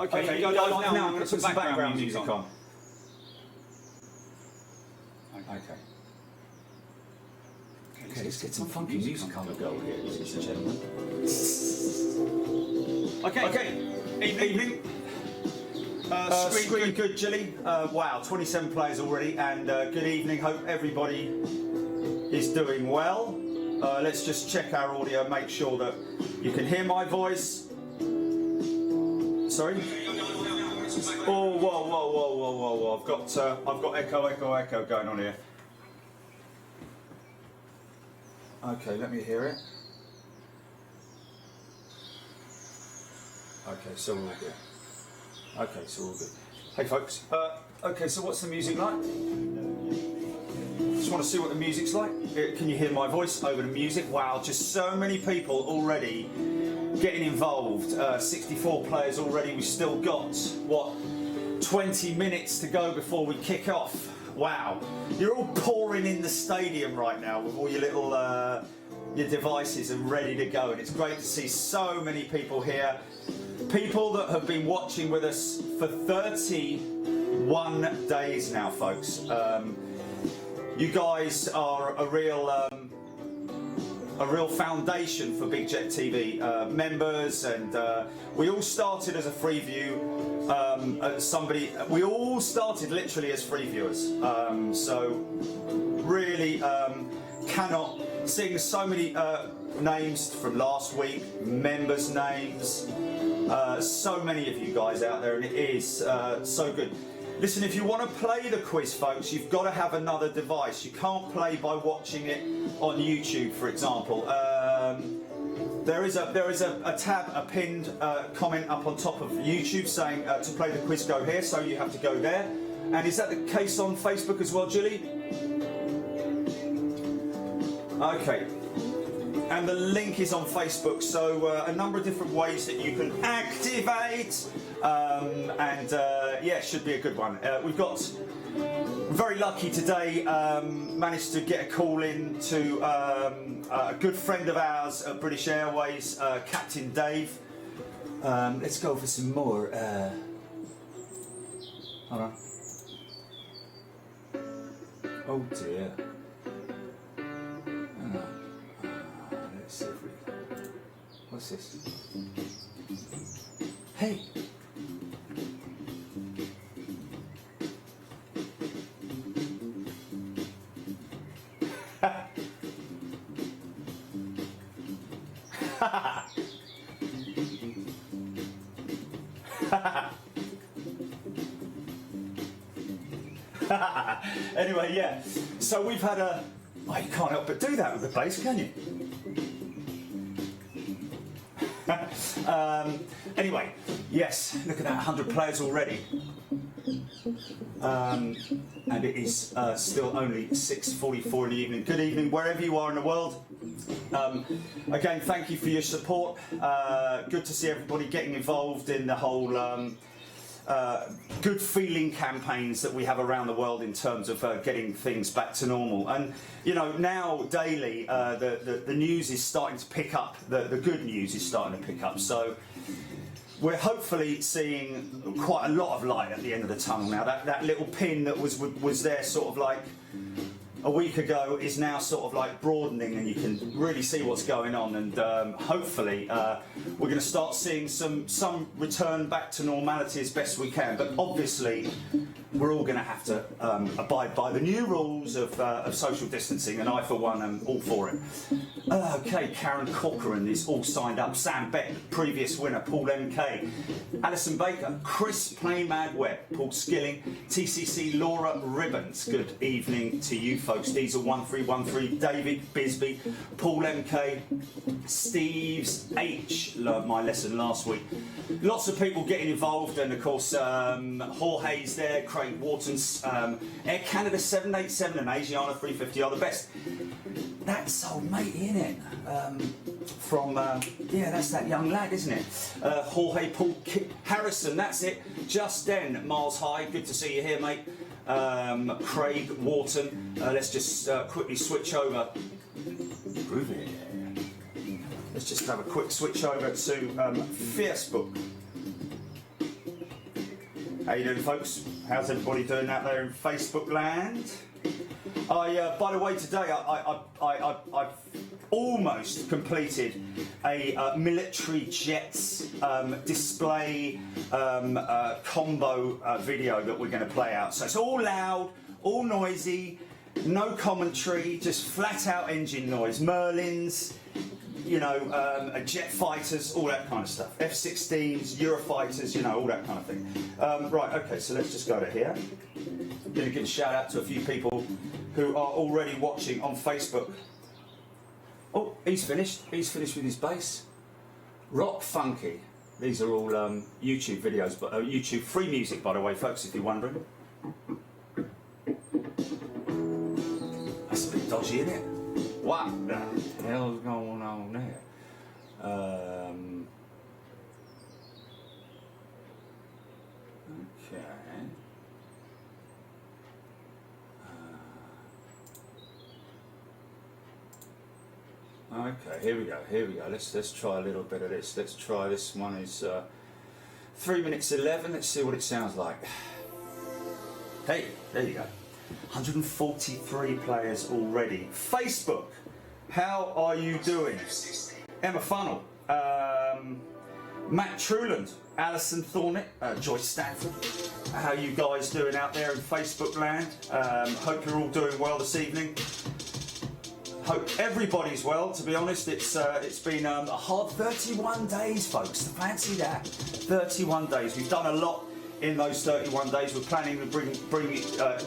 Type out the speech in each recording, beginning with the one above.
Okay, now I'm going to put some background music on. Okay, let's get some funky music on the go here, ladies and gentlemen. Okay, evening. Screen good, Jilly. Wow, 27 players already, and good evening. Hope everybody is doing well. Let's just check our audio, make sure that you can hear my voice. Sorry? Oh, whoa. I've got echo going on here. Okay, let me hear it. Okay, so we're all good. Okay, so all good. Hey folks, okay, so what's the music like? Just want to see what the music's like. Can you hear my voice over the music? Wow, just so many people already getting involved. 64 players already. We've still got, what, 20 minutes to go before we kick off. Wow, you're all pouring in the stadium right now with all your little your devices and ready to go, and it's great to see so many people here. People that have been watching with us for 31 days now, folks. You guys are a real foundation for Big Jet TV members, and we all started as a free view. We all started literally as free viewers. So really cannot sing so many names from last week, members' names. So many of you guys out there, and it is so good. Listen, if you want to play the quiz, folks, you've got to have another device. You can't play by watching it on YouTube, for example. There is a tab, a pinned comment up on top of YouTube saying to play the quiz, go here, so you have to go there. And is that the case on Facebook as well, Julie? Okay. And the link is on Facebook, so a number of different ways that you can activate, yeah, should be a good one. We've got, very lucky today, managed to get a call in to a good friend of ours at British Airways, Captain Dave. Let's go for some more. Hold on. Oh dear. Let's see if we... What's this? Hey! Anyway, yeah. So we've had a... Oh, you can't help but do that with the bass, can you? Anyway, yes, look at that, 100 players already. And it is still only 6:44 in the evening. Good evening, wherever you are in the world. Again, thank you for your support. Good to see everybody getting involved in the whole good feeling campaigns that we have around the world in terms of getting things back to normal. And you know, now daily the news is starting to pick up, the good news is starting to pick up, so we're hopefully seeing quite a lot of light at the end of the tunnel now. That little pin that was there sort of like a week ago is now sort of like broadening, and you can really see what's going on, and hopefully we're going to start seeing some return back to normality as best we can. But obviously we're all going to have to abide by the new rules of social distancing, and I for one am all for it. Okay, Karen Corcoran is all signed up, Sam Beck, previous winner, Paul MK, Alison Baker, Chris Playmad Webb, Paul Skilling, TCC Laura Ribbons, good evening to you folks, Diesel 1313, David Bisbee, Paul MK, Steve's H, learned my lesson last week. Lots of people getting involved, and of course Jorge's there, Craig Wharton's, Air Canada 787 and Asiana 350 are the best. That's old matey, isn't it? From, yeah, that's that young lad, isn't it? Jorge Paul Harrison, that's it. Just then, Miles High, good to see you here, mate. Craig Wharton, let's just quickly switch over. Groovy. Let's just have a quick switch over to Facebook. How you doing, folks? How's everybody doing out there in Facebook land? By the way, today I've almost completed a military jets display combo video that we're going to play out. So it's all loud, all noisy, no commentary, just flat out engine noise, Merlins, you know, jet fighters, all that kind of stuff. F-16s, Eurofighters, you know, all that kind of thing. Right, okay, so let's just go to here. I'm going to give a shout out to a few people who are already watching on Facebook. Oh, he's finished. He's finished with his bass. Rock Funky. These are all YouTube videos, but YouTube free music, by the way, folks, if you're wondering. That's a bit dodgy, isn't it? What the hell's going on there? Okay. Okay, here we go. Let's try a little bit of this. Let's try this one. Is 3 minutes 11. Let's see what it sounds like. Hey, there you go. 143 players already. Facebook, how are you doing? Emma Funnell, Matt Truland, Alison Thornett, Joyce Stanford. How you guys doing out there in Facebook land? Hope you're all doing well this evening. Hope everybody's well. To be honest, it's been a hard 31 days, folks. Fancy that, 31 days. We've done a lot in those 31 days. We're planning to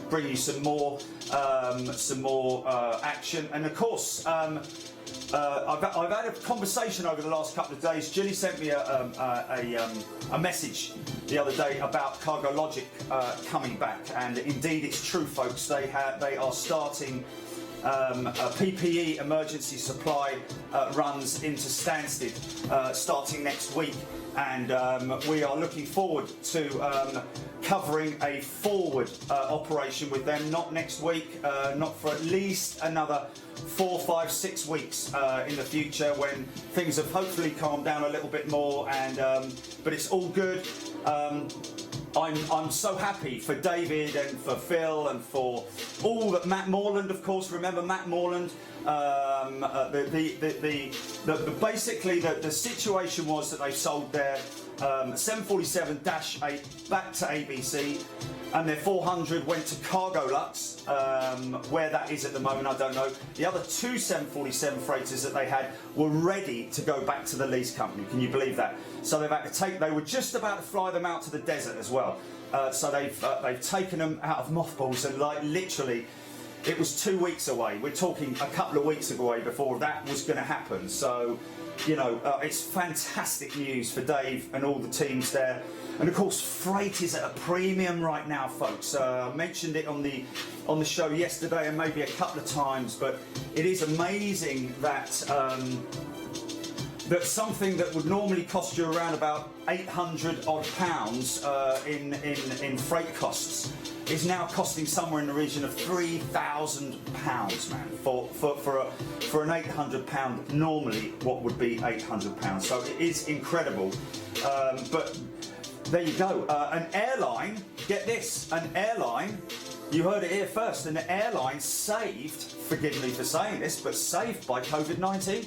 bring you some more action, and of course, I've had a conversation over the last couple of days. Ginny sent me a message the other day about Cargo Logic coming back, and indeed it's true, folks. They are starting PPE emergency supply runs into Stansted starting next week, and we are looking forward to covering a forward operation with them, not next week, not for at least another 4, 5, 6 weeks in the future, when things have hopefully calmed down a little bit more, and but it's all good. I'm so happy for David and for Phil and for all that. Matt Morland, of course. Remember Matt Morland? Basically, the situation was that they sold their 747-8 back to ABC, and their 400 went to Cargo Lux. Where that is at the moment, I don't know. The other 2 747 freighters that they had were ready to go back to the lease company. Can you believe that? So they've had to take. They were just about to fly them out to the desert as well. So they've taken them out of mothballs, and like literally, it was 2 weeks away. We're talking a couple of weeks away before that was going to happen. So, you know, it's fantastic news for Dave and all the teams there. And of course, freight is at a premium right now, folks. I mentioned it on the show yesterday and maybe a couple of times, but it is amazing that that something that would normally cost you around about 800 odd pounds in freight costs is now costing somewhere in the region of £3,000, man, for an £800 normally what would be £800. So it is incredible, but there you go. An airline, get this, an airline, you heard it here first, an airline saved, forgive me for saying this, but saved by COVID-19.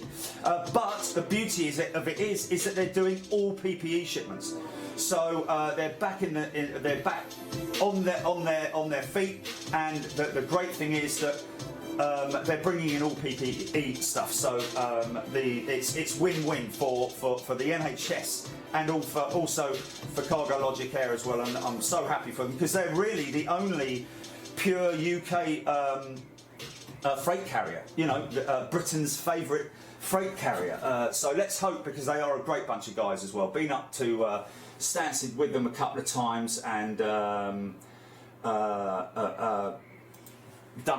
But the beauty of it is that they're doing all PPE shipments. So they're back they're back on their feet, and the great thing is that they're bringing in all PPE stuff. So it's win-win for the NHS and also for Cargo Logic Air as well. And I'm so happy for them, because they're really the only pure UK freight carrier, you know, Britain's favourite freight carrier. So let's hope, because they are a great bunch of guys as well. Been up to Stansted with them a couple of times, and done a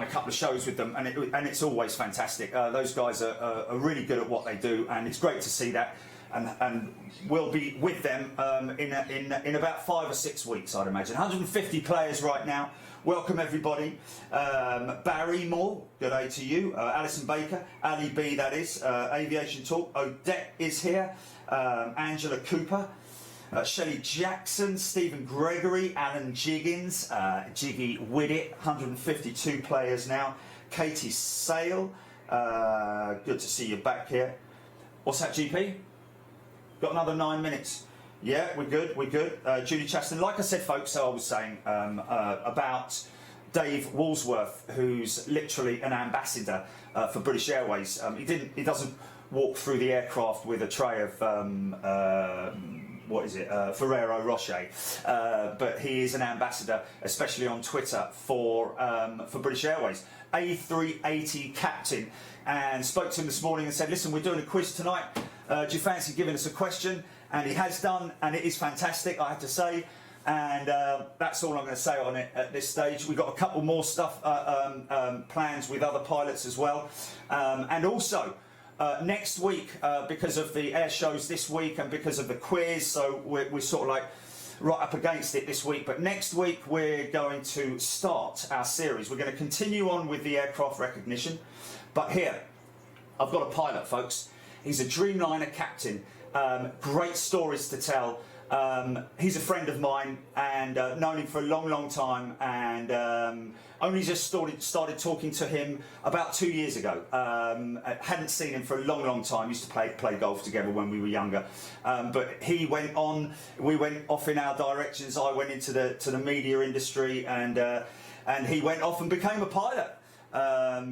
couple of shows with them, and it's always fantastic. Those guys are really good at what they do, and it's great to see that. And we'll be with them in about 5 or 6 weeks, I'd imagine. 150 players right now. Welcome everybody. Barry Moore, good day to you. Alison Baker, Ali B, that is. Aviation Talk. Odette is here. Angela Cooper. Shelley Jackson, Stephen Gregory, Alan Jiggins, Jiggy Widdit, 152 players now. Katie Sale, good to see you back here. What's that, GP? Got another 9 minutes. Yeah, we're good, we're good. Julie Chaston, like I said, folks, so I was saying about Dave Woolsworth, who's literally an ambassador for British Airways. He doesn't walk through the aircraft with a tray of Ferrero Rocher, but he is an ambassador, especially on Twitter, for British Airways. A380 captain, and spoke to him this morning and said, listen, we're doing a quiz tonight, do you fancy giving us a question? And he has done, and it is fantastic, I have to say. And that's all I'm going to say on it at this stage. We've got a couple more stuff plans with other pilots as well. And also, next week, because of the air shows this week and because of the quiz, so we're sort of like right up against it this week. But next week, we're going to start our series. We're going to continue on with the aircraft recognition. But here, I've got a pilot, folks. He's a Dreamliner captain. Great stories to tell. He's a friend of mine and known him for a long, long time, and only just started talking to him about 2 years ago. Hadn't seen him for a long, long time. Used to play golf together when we were younger. But he went on. We went off in our directions. I went into the media industry, and he went off and became a pilot.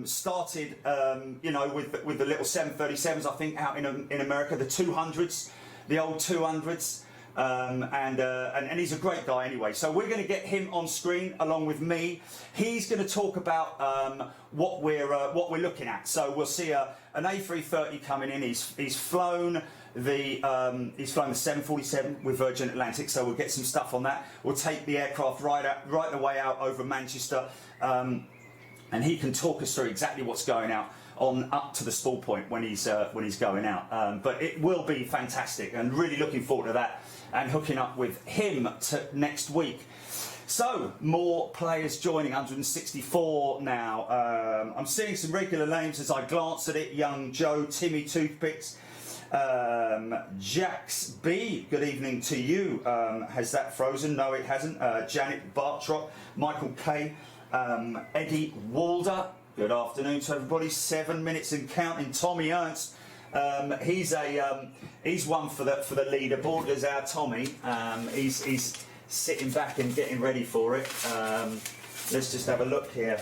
Started, with the little 737s, I think, out in America, the 200s, the old 200s. And he's a great guy anyway. So we're going to get him on screen along with me. He's going to talk about what we're looking at. So we'll see an A330 coming in. He's flown the 747 with Virgin Atlantic. So we'll get some stuff on that. We'll take the aircraft right the way out over Manchester, and he can talk us through exactly what's going out on up to the spool point when he's going out. But it will be fantastic, and really looking forward to that and hooking up with him next week. So more players joining, 164 now. I'm seeing some regular names as I glance at it. Young Joe, Timmy Toothpicks, Jax B, good evening to you. Has that frozen? No, it hasn't. Janet Bartrop, Michael K, Eddie Walder. Good afternoon to everybody. 7 minutes and counting. Tommy Ernst, he's one for the leaderboard. There's our Tommy. He's sitting back and getting ready for it. Let's just have a look here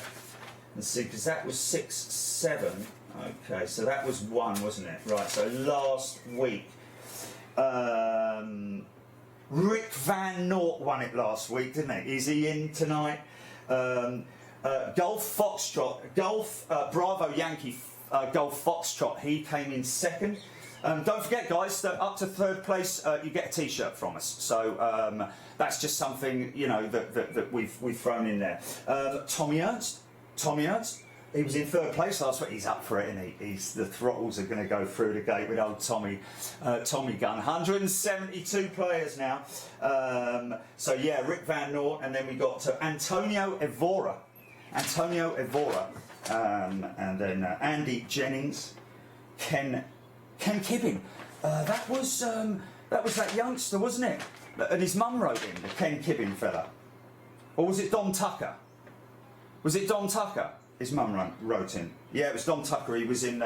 and see, because that was 6-7. Okay, so that was 1, wasn't it? Right. So last week, Rick Van Noort won it last week, didn't he? Is he in tonight? Golf Foxtrot, Bravo Yankee Golf Foxtrot, he came in second. Don't forget, guys, that up to third place you get a T-shirt from us. So that's just something, that we've thrown in there. Tommy Ernst, he was in third place last week. He's up for it, isn't he? The throttles are going to go through the gate with old Tommy Gunn. 172 players now. So yeah, Rick Van Noort, and then we got Antonio Evora, and then Andy Jennings, Ken Kibbin. That was that youngster, wasn't it? And his mum wrote in, the Ken Kibbin fella, or was it Dom Tucker? Was it Dom Tucker? His mum wrote in. Yeah, it was Dom Tucker. He was in.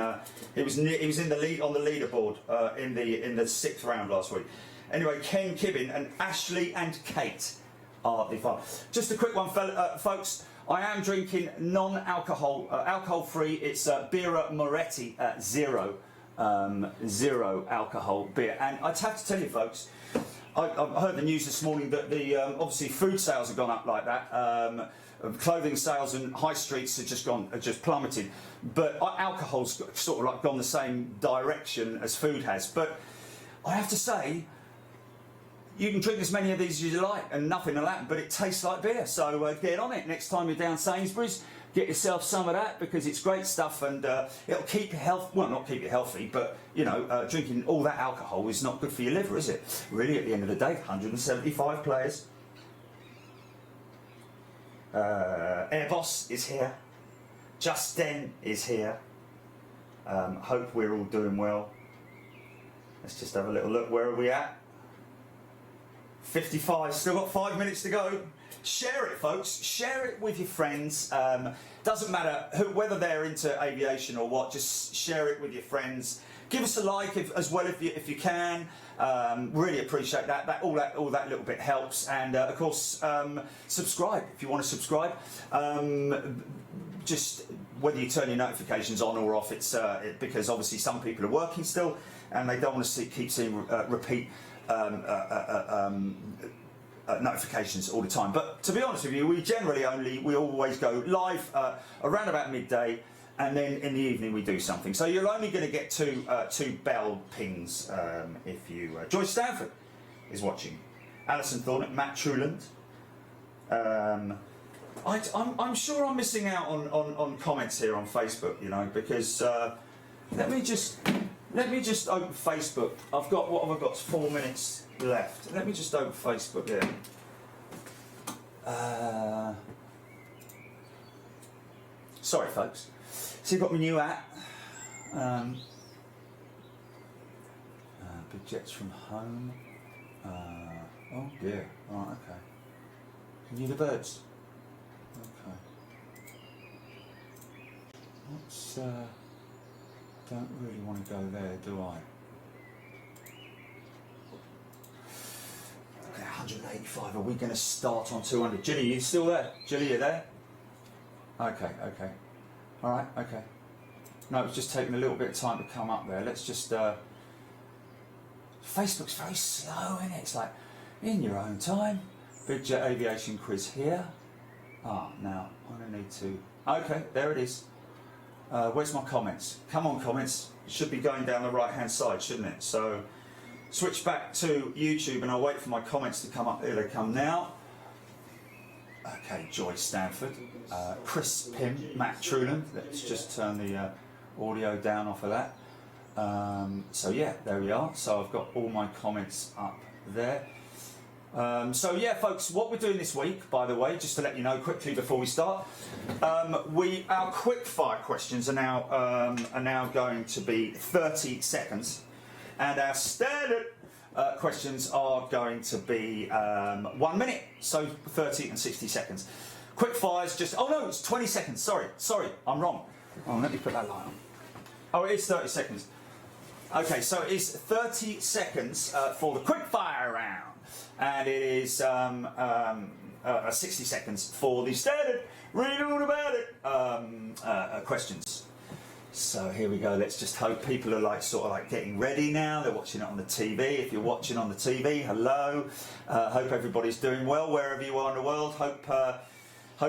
He was in the lead on the leaderboard in the 6th round last week. Anyway, Ken Kibbin and Ashley and Kate are the final. Just a quick one, folks. I am drinking non-alcohol, alcohol-free. It's Birra Moretti zero alcohol beer. And I'd have to tell you, folks, I heard the news this morning that the obviously food sales have gone up like that. Clothing sales and high streets have just plummeted. But alcohol's sort of like gone the same direction as food has. But I have to say, you can drink as many of these as you like and nothing will happen, but it tastes like beer. So get on it. Next time you're down Sainsbury's, get yourself some of that, because it's great stuff, and it'll keep you healthy. Well, not keep you healthy, but drinking all that alcohol is not good for your liver, is it? Really, at the end of the day, 175 players. Airboss is here. Justin is here. Hope we're all doing well. Let's just have a little look. Where are we at? 55, still got 5 minutes to go. Share it, folks. Share it with your friends. Doesn't matter whether they're into aviation or what. Just share it with your friends. Give us a like as well if you can. Really appreciate that. All that little bit helps. And of course, subscribe if you want to subscribe. Just whether you turn your notifications on or off, it's because obviously some people are working still and they don't want to keep seeing repeat notifications all the time. But to be honest with you, we always go live around about midday, and then in the evening we do something. So you're only going to get two bell pings if you. Joyce Stanford is watching. Alison Thornton, Matt Truland. I'm sure I'm missing out on comments here on Facebook, you know, because let me just open Facebook. What have I got? 4 minutes left. Let me just open Facebook here. Sorry, folks. So you've got my new app. Big Jets from Home. Oh dear. All right, okay. Can you hear the birds? Okay. Let's. Don't really want to go there, do I? 185. Are we going to start on 200? Gilly, you still there? Gilly, you there? Okay. All right. Okay. No, it's just taking a little bit of time to come up there. Let's just. Facebook's very slow, isn't it? It's like in your own time. Big Jet Aviation quiz here. Now I'm going to need to. Okay, there it is. Where's my comments? Come on, comments. It should be going down the right-hand side, shouldn't it? So. Switch back to YouTube and I'll wait for my comments to come up. Here they come now. Okay, Joyce Stanford, Chris Pym, Matt Truland. Let's just turn the audio down off of that. So yeah, there we are. So I've got all my comments up there. So yeah, folks, what we're doing this week, by the way, just to let you know quickly before we start, our quick fire questions are now going to be 30 seconds. And our standard questions are going to be 1 minute, so 30 and 60 seconds. Quick fires, oh no, it's 20 seconds, sorry, I'm wrong. Oh, let me put that light on. Oh, it is 30 seconds. Okay, so it's 30 seconds for the quick fire round, and it is 60 seconds for the standard read all about it questions. So here we go. Let's just hope people are sort of getting ready now. They're watching it on the TV. If you're watching on the TV, hello. Hope everybody's doing well wherever you are in the world. Hope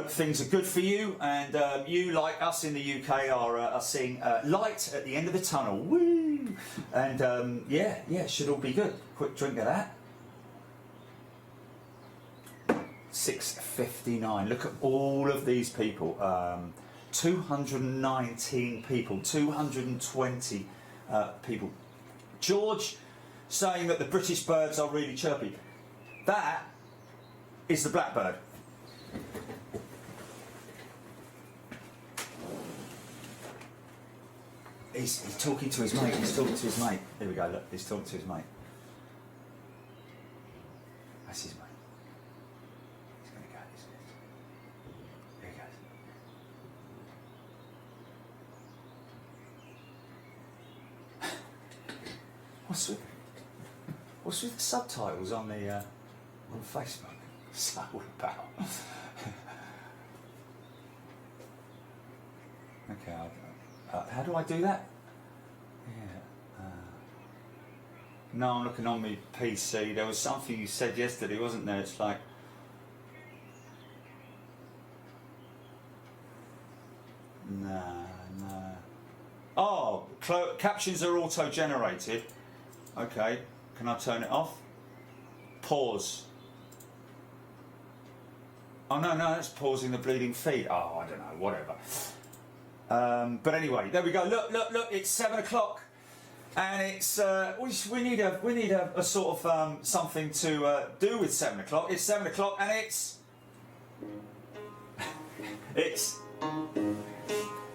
things are good for you, and you, like us in the UK, are seeing light at the end of the tunnel. Woo! And yeah, should all be good. Quick drink of that. 6:59. Look at all of these people. 219 people, 220 people. George saying that the British birds are really chirpy. That is the blackbird. He's talking to his mate. Here we go, look, he's talking to his mate. That's his mate. He's going to go. Here he goes. What's with the subtitles on the on Facebook? So about. Okay, how do I do that? Yeah. No, I'm looking on my PC. There was something you said yesterday, wasn't there? It's like. No. Oh, captions are auto-generated. Okay, can I turn it off? Pause. Oh no, that's pausing the bleeding feet. Oh, I don't know, whatever. But anyway, there we go. Look, it's 7 o'clock, and it's we need a sort of something to do with 7 o'clock. It's 7 o'clock, and it's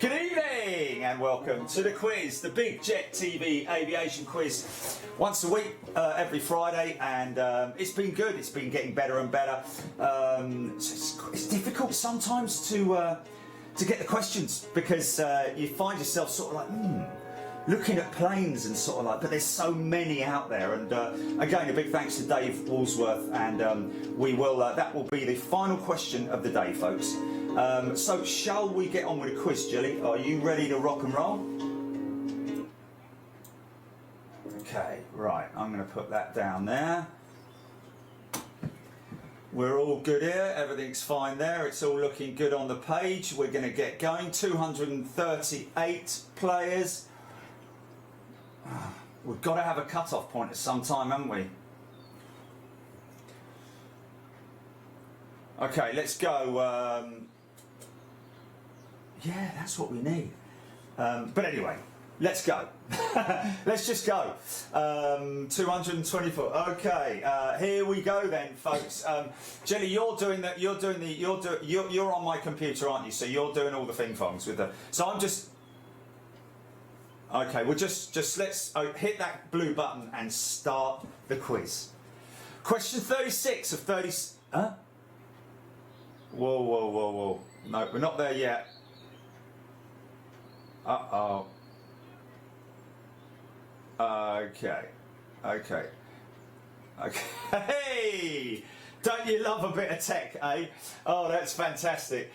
Good evening and welcome to the quiz, the Big Jet TV Aviation quiz. Once a week, every Friday, and it's been good. It's been getting better and better. It's difficult sometimes to get the questions because you find yourself sort of like, looking at planes and sort of like, but there's so many out there. And again, a big thanks to Dave Woolsworth, and we will. That will be the final question of the day, folks. So shall we get on with the quiz, Jilly? Are you ready to rock and roll? Okay, right, I'm going to put that down there. We're all good here, everything's fine there, it's all looking good on the page. We're going to get going. 238 players. We've got to have a cut-off point at some time, haven't we? Okay, let's go. Yeah, that's what we need. But anyway, let's go. Let's just go. 224. Okay, here we go then, folks. Jenny, you're on my computer, aren't you? So you're doing all the thing-fongs with the. So I'm just. Okay, well just let's hit that blue button and start the quiz. Question 36 of 30. Huh? Whoa. No, we're not there yet. Uh-oh. Okay. Hey! Don't you love a bit of tech, eh? Oh, that's fantastic.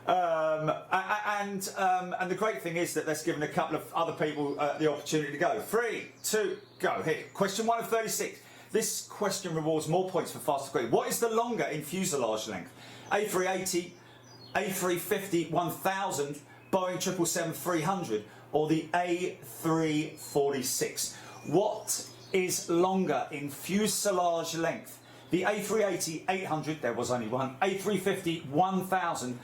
And the great thing is that that's given a couple of other people the opportunity to go. 3, 2, go. Here. Question 1 of 36. This question rewards more points for faster quick. What is the longer in fuselage length? A380, A350 1000, Boeing 777-300, or the A346? What is longer in fuselage length? The A380-800, there was only one, A350-1000,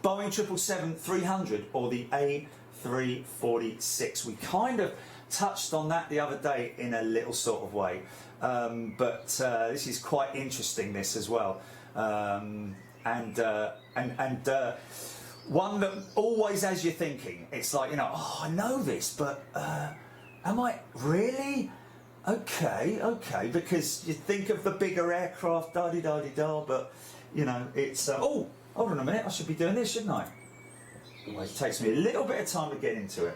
Boeing 777-300, or the A346? We kind of touched on that the other day in a little sort of way, but this is quite interesting, this as well. One that always has you thinking, it's like, oh, I know this, but am I really? Okay, because you think of the bigger aircraft, da-di-da-di-da, but, it's, oh, hold on a minute, I should be doing this, shouldn't I? Well, it takes me a little bit of time to get into it.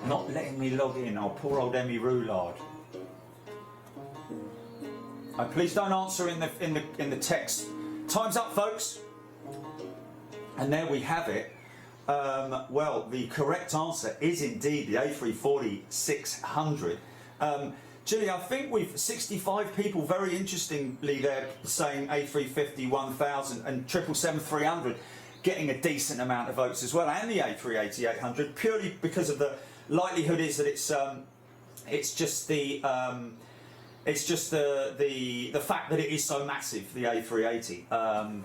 Not letting me log in, oh, poor old Emmy Roulard. Please don't answer in the text. Time's up, folks. And there we have it. Well, the correct answer is indeed the A340-600. Julie, I think we've 65 people very interestingly there saying A350 1000 and 777-300 getting a decent amount of votes as well, and the A380-800, purely because of the likelihood is that it's just the fact that it is so massive, the A380.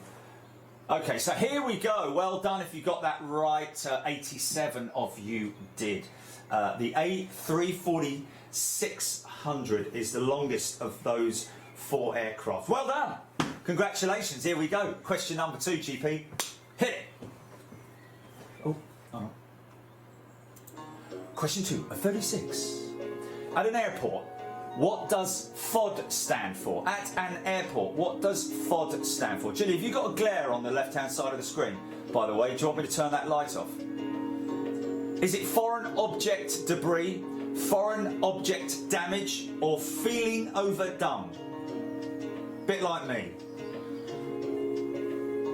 Okay, so here we go. Well done if you got that right. 87 of you did. The A340-600 is the longest of those 4 aircraft. Well done. Congratulations. Here we go. Question number 2, GP. Hit it. Oh. Question 2 of 36. At an airport, what does FOD stand for? At an airport, what does FOD stand for? Julie, have you got a glare on the left-hand side of the screen, by the way? Do you want me to turn that light off? Is it foreign object debris, foreign object damage, or feeling overdone? Bit like me.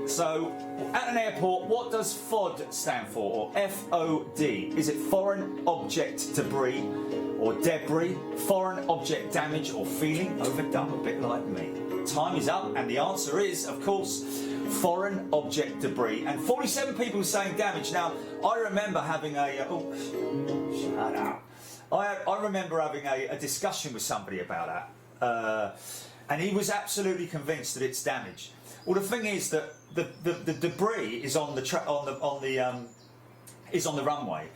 So, at an airport, what does FOD stand for, or F-O-D? Is it foreign object debris, or debris, foreign object damage, or feeling overdone? A bit like me. Time is up, and the answer is, of course, foreign object debris. And 47 people saying damage. Now, I remember having a... oh, shut up. I remember having a discussion with somebody about that, and he was absolutely convinced that it's damage. Well, the thing is that the debris is on the runway,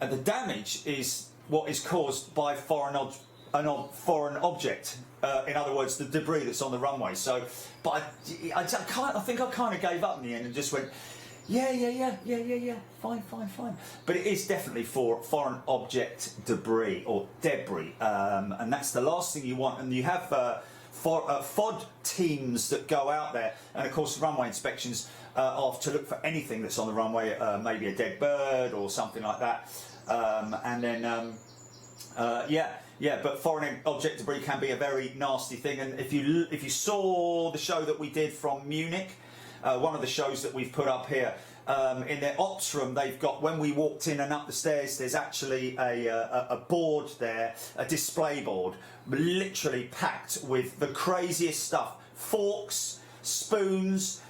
and the damage is what is caused by foreign foreign object. In other words, the debris that's on the runway. So, but I think I kind of gave up in the end and just went, yeah, fine. But it is definitely for foreign object debris or debris, and that's the last thing you want. And you have FOD teams that go out there, and of course runway inspections are to look for anything that's on the runway, maybe a dead bird or something like that, and then but foreign object debris can be a very nasty thing. And if you saw the show that we did from Munich, one of the shows that we've put up here, in their ops room, they've got, when we walked in and up the stairs, there's actually a board there, a display board, literally packed with the craziest stuff: forks, spoons,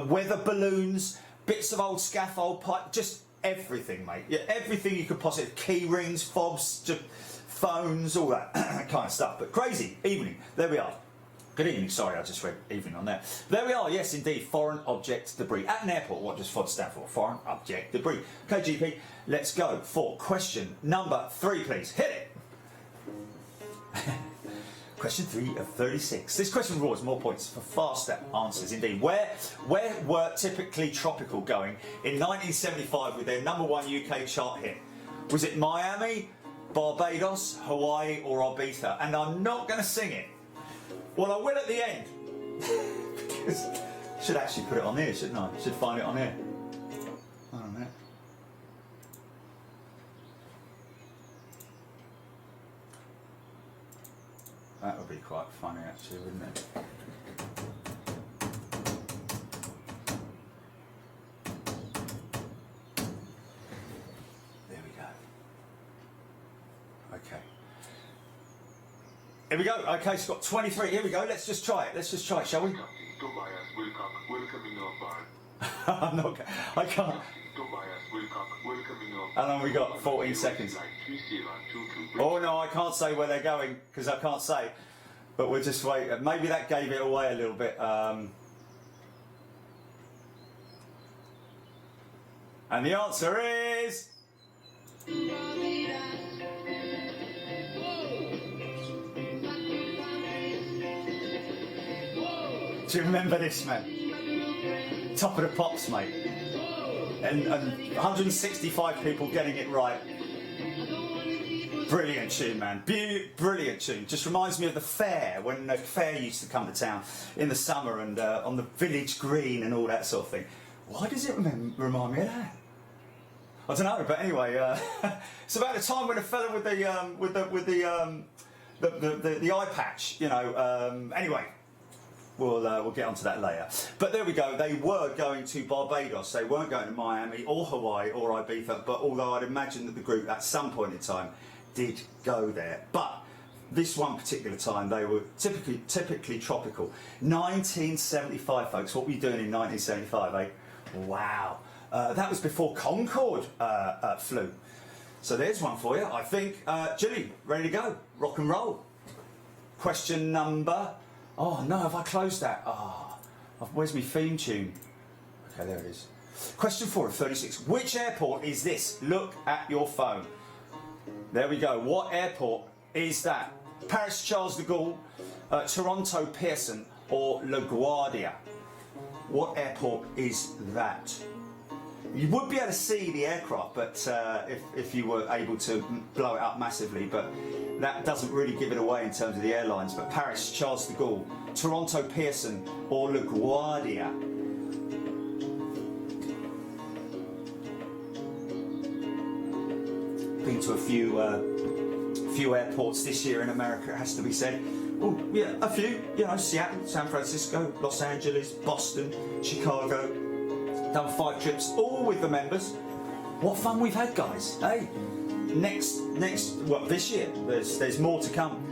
weather balloons, bits of old scaffold pipe, just everything, mate. Yeah, everything you could possibly, key rings, fobs, phones, all that kind of stuff. But crazy evening. There we are. Good evening. Sorry, I just read evening on there. There we are. Yes, indeed. Foreign object debris at an airport. What does FOD stand for? Foreign object debris. Okay, GP. Let's go for question number 3, please. Hit it. Question 3 of 36. This question rewards more points for faster answers. Indeed. Where were Typically Tropical going in 1975 with their #1 UK chart hit? Was it Miami, Barbados, Hawaii, or Ibiza? And I'm not going to sing it. Well, I will at the end. Because I should actually put it on here, shouldn't I? Should find it on here. Hold on a minute. That would be quite funny, actually, wouldn't it? There we go. Okay. Here we go. Okay, it's got 23. Here we go. Let's just try it, shall we? I'm not. I can't. How long have we got? 14 seconds. Oh no, I can't say where they're going because I can't say. But we'll just wait. Maybe that gave it away a little bit. And the answer is. Do you remember this, man? Top of the Pops, mate. And 165 people getting it right. Brilliant tune, man. Brilliant tune. Just reminds me of the fair, when the fair used to come to town in the summer and on the village green and all that sort of thing. Why does it remind me of that? I don't know, but anyway, it's about the time when the fella with the eye patch, you know. Anyway. We'll get onto that later. But there we go. They were going to Barbados. They weren't going to Miami or Hawaii or Ibiza. But although I'd imagine that the group at some point in time did go there. But this one particular time they were typically tropical. 1975, folks. What were you doing in 1975, eh? Wow. That was before Concorde flew. So there's one for you, I think. Julie, ready to go? Rock and roll. Question number. Oh no, have I closed that? Where's my theme tune? Okay, there it is. Question 4 of 36. Which airport is this? Look at your phone. There we go. What airport is that? Paris Charles de Gaulle, Toronto Pearson, or LaGuardia? What airport is that? You would be able to see the aircraft, but if you were able to blow it up massively, but that doesn't really give it away in terms of the airlines. But Paris Charles de Gaulle, Toronto Pearson, or LaGuardia? Been to a few airports this year in America, it has to be said. Oh yeah, a few. You know, Seattle, San Francisco, Los Angeles, Boston, Chicago. Done 5 trips, all with the members. What fun we've had, guys! Hey, this year there's more to come.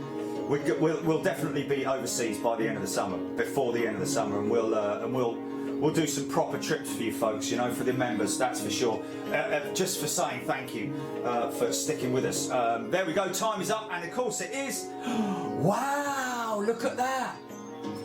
We'll definitely be overseas by the end of the summer, before the end of the summer, and we'll do some proper trips for you folks. You know, for the members, that's for sure. Just for saying thank you for sticking with us. There we go. Time is up, and of course it is. Wow! Look at that!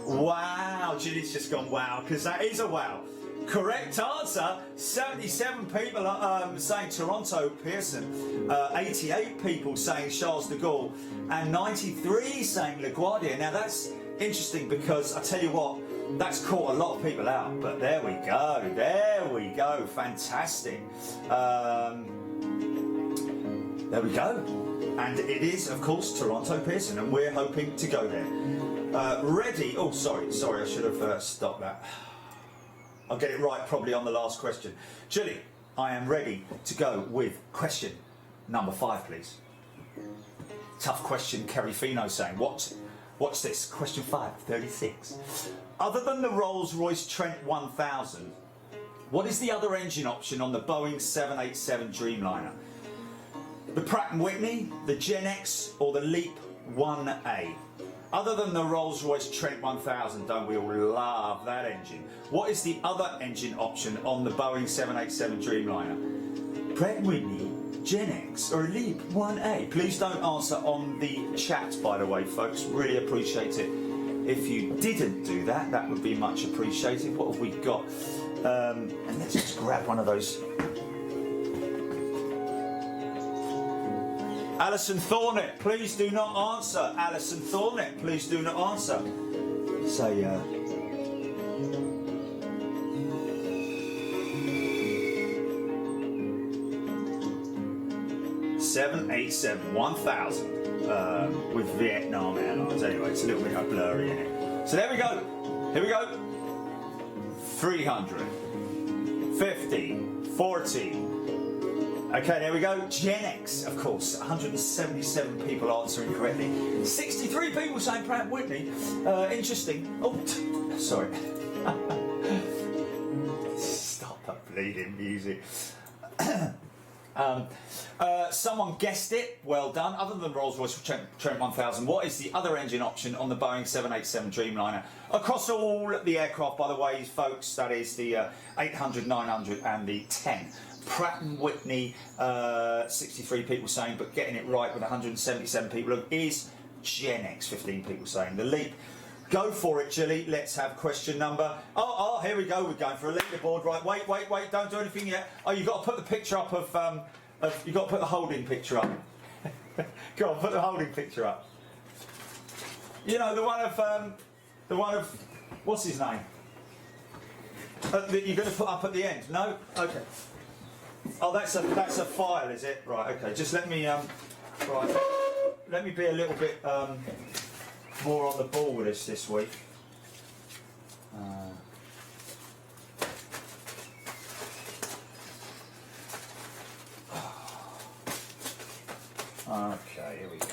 Wow! Julie's just gone wow, because that is a wow. Correct answer. 77 people are saying Toronto Pearson, 88 people saying Charles de Gaulle, and 93 saying LaGuardia. Now that's interesting because I tell you what, that's caught a lot of people out. But there we go, fantastic. There we go. And it is, of course, Toronto Pearson, and we're hoping to go there. Ready? Oh, sorry, I should have stopped that. I'll get it right probably on the last question. Julie, I am ready to go with question number 5, please. Tough question, Kerry Fino saying. What's this? Question 5, 36. Other than the Rolls-Royce Trent 1000, what is the other engine option on the Boeing 787 Dreamliner? The Pratt & Whitney, the Gen X, or the LEAP 1A? Other than the Rolls-Royce Trent 1000, don't we all love that engine? What is the other engine option on the Boeing 787 Dreamliner? Pratt & Whitney, Gen X, or LEAP 1A? Please don't answer on the chat, by the way, folks. Really appreciate it. If you didn't do that, that would be much appreciated. What have we got? And let's just grab one of those. Alison Thornett, please do not answer. Alison Thornett, please do not answer. Say, 787-1000 with Vietnam Airlines. Anyway, it's a little bit blurry in it. So there we go. Here we go. 300, 50, 40. Okay, there we go. Gen X, of course. 177 people answering correctly. 63 people saying Pratt & Whitney. Interesting. Oh, sorry. Stop that bleeding music. Someone guessed it. Well done. Other than Rolls-Royce Trent 1000, what is the other engine option on the Boeing 787 Dreamliner? Across all the aircraft, by the way, folks, that is the 800, 900 and the 10. Pratt & Whitney, 63 people saying, but getting it right with 177 people is Gen X, 15 people saying. The LEAP. Go for it, Julie. Let's have question number. Oh, here we go. We're going for a leaderboard. Right, wait. Don't do anything yet. Oh, you've got to put the picture up of you've got to put the holding picture up. Go on, put the holding picture up. You know, the one of, what's his name? That you're going to put up at the end? No? Okay. Oh, that's a file, is it? Right. Okay. Just let me right. Let me be a little bit more on the ball with this week. Okay, here we go.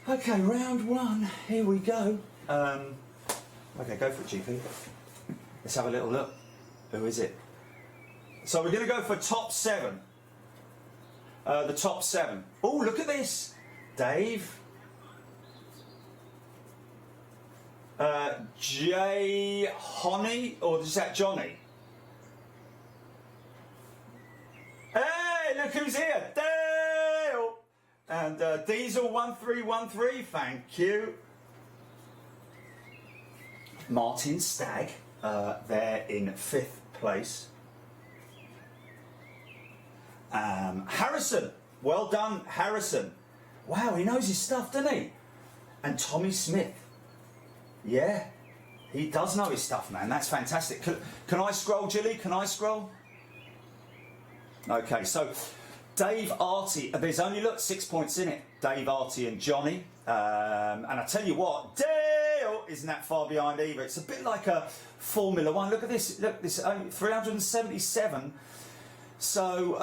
Okay, round 1. Here we go. Okay, go for it, GP. Let's have a little look. Who is it? So we're going to go for top 7. The top 7. Oh, look at this. Dave. Jay Honey, or is that Johnny? Hey, look who's here. Dale. And Diesel 1313, thank you. Martin Stagg, there in 5th place. Harrison, well done, Harrison. Wow, he knows his stuff, doesn't he? And Tommy Smith. Yeah, he does know his stuff, man. That's fantastic. Can I scroll, Julie? Can I scroll? Okay, so Dave Arty. There's only, look, 6 points in it. Dave Arty and Johnny. And I tell you what, Dale isn't that far behind either. It's a bit like a Formula One. Look at this. Look, this 377. So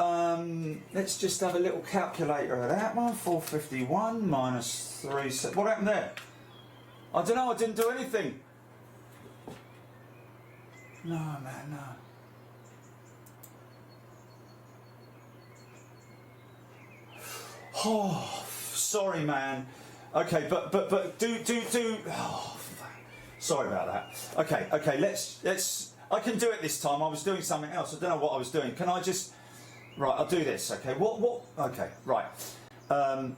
let's just have a little calculator of that one. 451 minus 3. What happened there? I don't know. I didn't do anything. No, man, no. Oh, sorry, man. Okay, but do. Oh, sorry about that. Okay. Let's. I can do it this time. I was doing something else. I don't know what I was doing. Can I just? Right, I'll do this. Okay. What? Okay. Right. Oh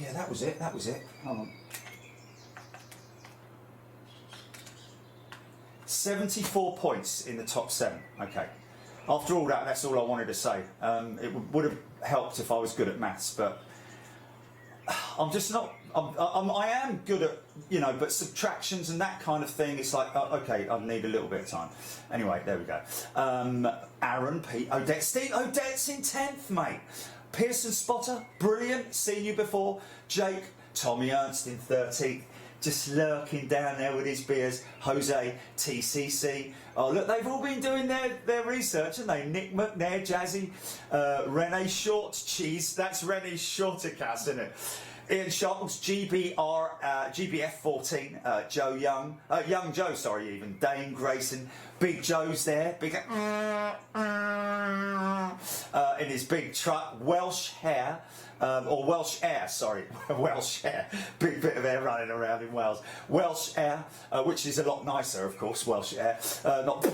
yeah, that was it. Hold on. 74 points in the top 7. Okay. After all that, that's all I wanted to say. It would have helped if I was good at maths, but I'm just not. I am good at, you know, but subtractions and that kind of thing, it's like, okay, I need a little bit of time. Anyway, there we go. Aaron, Pete, Odette, Steve, Odette's in 10th, mate. Pearson Spotter, brilliant, seen you before. Jake, Tommy Ernst in 13th, just lurking down there with his beers. Jose, TCC. Oh, look, they've all been doing their research, haven't they? Nick McNair, Jazzy, Rene Short, Cheese, that's Rene Shortercast, isn't it? Ian Sharples, GBF 14, Joe Young, Young Joe, sorry, even Dane Grayson, Big Joe's there, big in his big truck, Welsh hair, or Welsh air, sorry, Welsh hair, big bit of air running around in Wales, Welsh air, which is a lot nicer, of course, Welsh air, not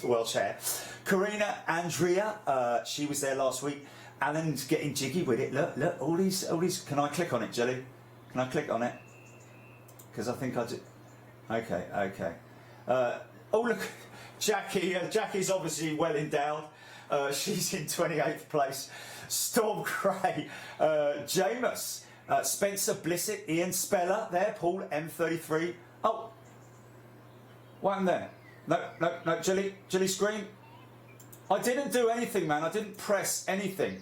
Welsh hair. Karina Andrea, she was there last week. Alan's getting jiggy with it. Look, all these. Can I click on it, Jelly? Can I click on it? Because I think I did. Okay. Oh, look, Jackie. Jackie's obviously well endowed. She's in 28th place. Storm Gray, Jameis, Spencer Blissett, Ian Speller there, Paul M33. Oh, what happened there? No, Jelly screen. I didn't do anything, man. I didn't press anything.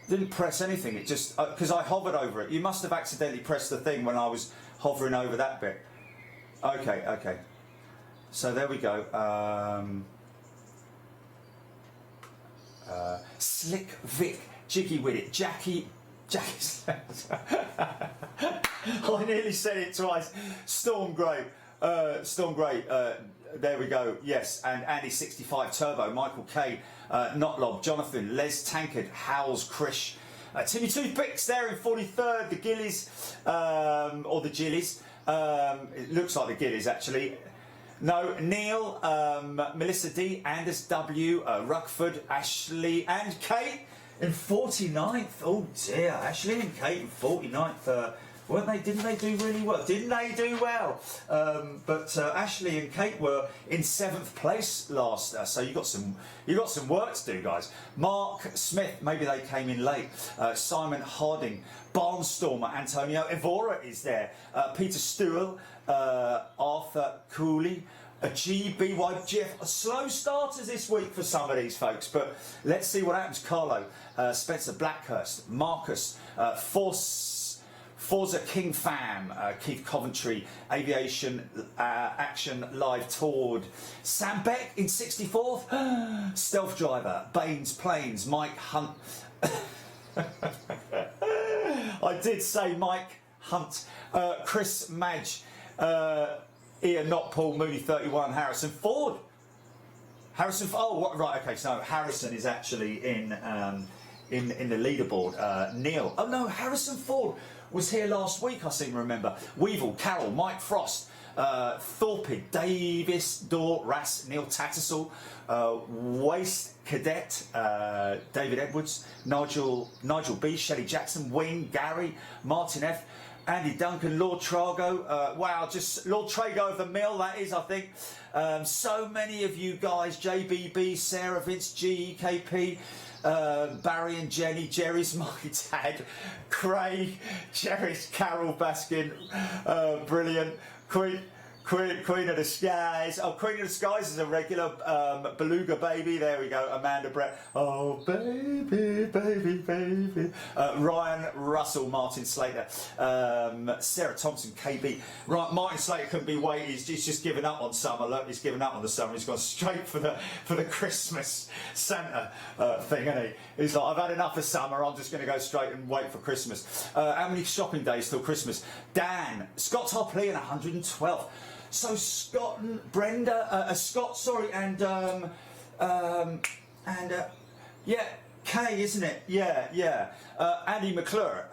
It just because I hovered over it. You must have accidentally pressed the thing when I was hovering over that bit. Okay. So there we go. Slick Vic, Jiggy with it, Jackie. I nearly said it twice. Storm Grey. There we go, yes, and Andy 65 Turbo, Michael K, Notlob, Jonathan, Les Tankard, Howells, Krish, Timmy Toothpicks there in 43rd, the Gillies, or the Gillies, it looks like the Gillies actually. No, Neil, Melissa D, Anders W, Ruckford, Ashley and Kate in 49th. Oh dear, Ashley and Kate in 49th. Weren't they? Didn't they do really well? Didn't they do well? But Ashley and Kate were in 7th place last. So you got some work to do, guys. Mark Smith, maybe they came in late. Simon Harding, Barnstormer, Antonio Evora is there. Peter Stewell, Arthur Cooley. GBYGF, slow starters this week for some of these folks, but let's see what happens. Carlo, Spencer Blackhurst, Marcus, Forza King Fam, Keith Coventry, Aviation, Action Live Toured, Sam Beck in 64th, Stealth Driver, Baines Plains, Mike Hunt. I did say Mike Hunt, Chris Madge, Ian Not Paul Mooney 31, Harrison Ford. Right, okay, so Harrison is actually in the leaderboard. Neil, oh no, Harrison Ford was here last week, I seem to remember. Weevil, Carol, Mike Frost, Thorpe, Davis, Dor, Rass, Neil Tattersall, Waste Cadet, David Edwards, Nigel B, Shelley Jackson, Wayne, Gary, Martin F, Andy Duncan, Lord Trago, wow, just Lord Trago of the Mill, that is, I think. So many of you guys, JBB, Sarah, Vince, GEKP, Barry and Jenny, Jerry's my dad, Craig, Jerry's Carol Baskin, brilliant, Queen of the Skies. Oh, Queen of the Skies is a regular. Beluga Baby, there we go. Amanda Brett. Oh, baby. Ryan Russell, Martin Slater. Sarah Thompson, KB. Right, Martin Slater couldn't be waiting. He's just given up on summer. Look, he's given up on the summer. He's gone straight for the Christmas Santa thing, hasn't he? He's like, I've had enough of summer. I'm just going to go straight and wait for Christmas. How many shopping days till Christmas? Dan, Scott Hopley in 112th. So Scott and Brenda, Scott, sorry, and yeah, K, isn't it? Yeah, yeah. Andy McClure,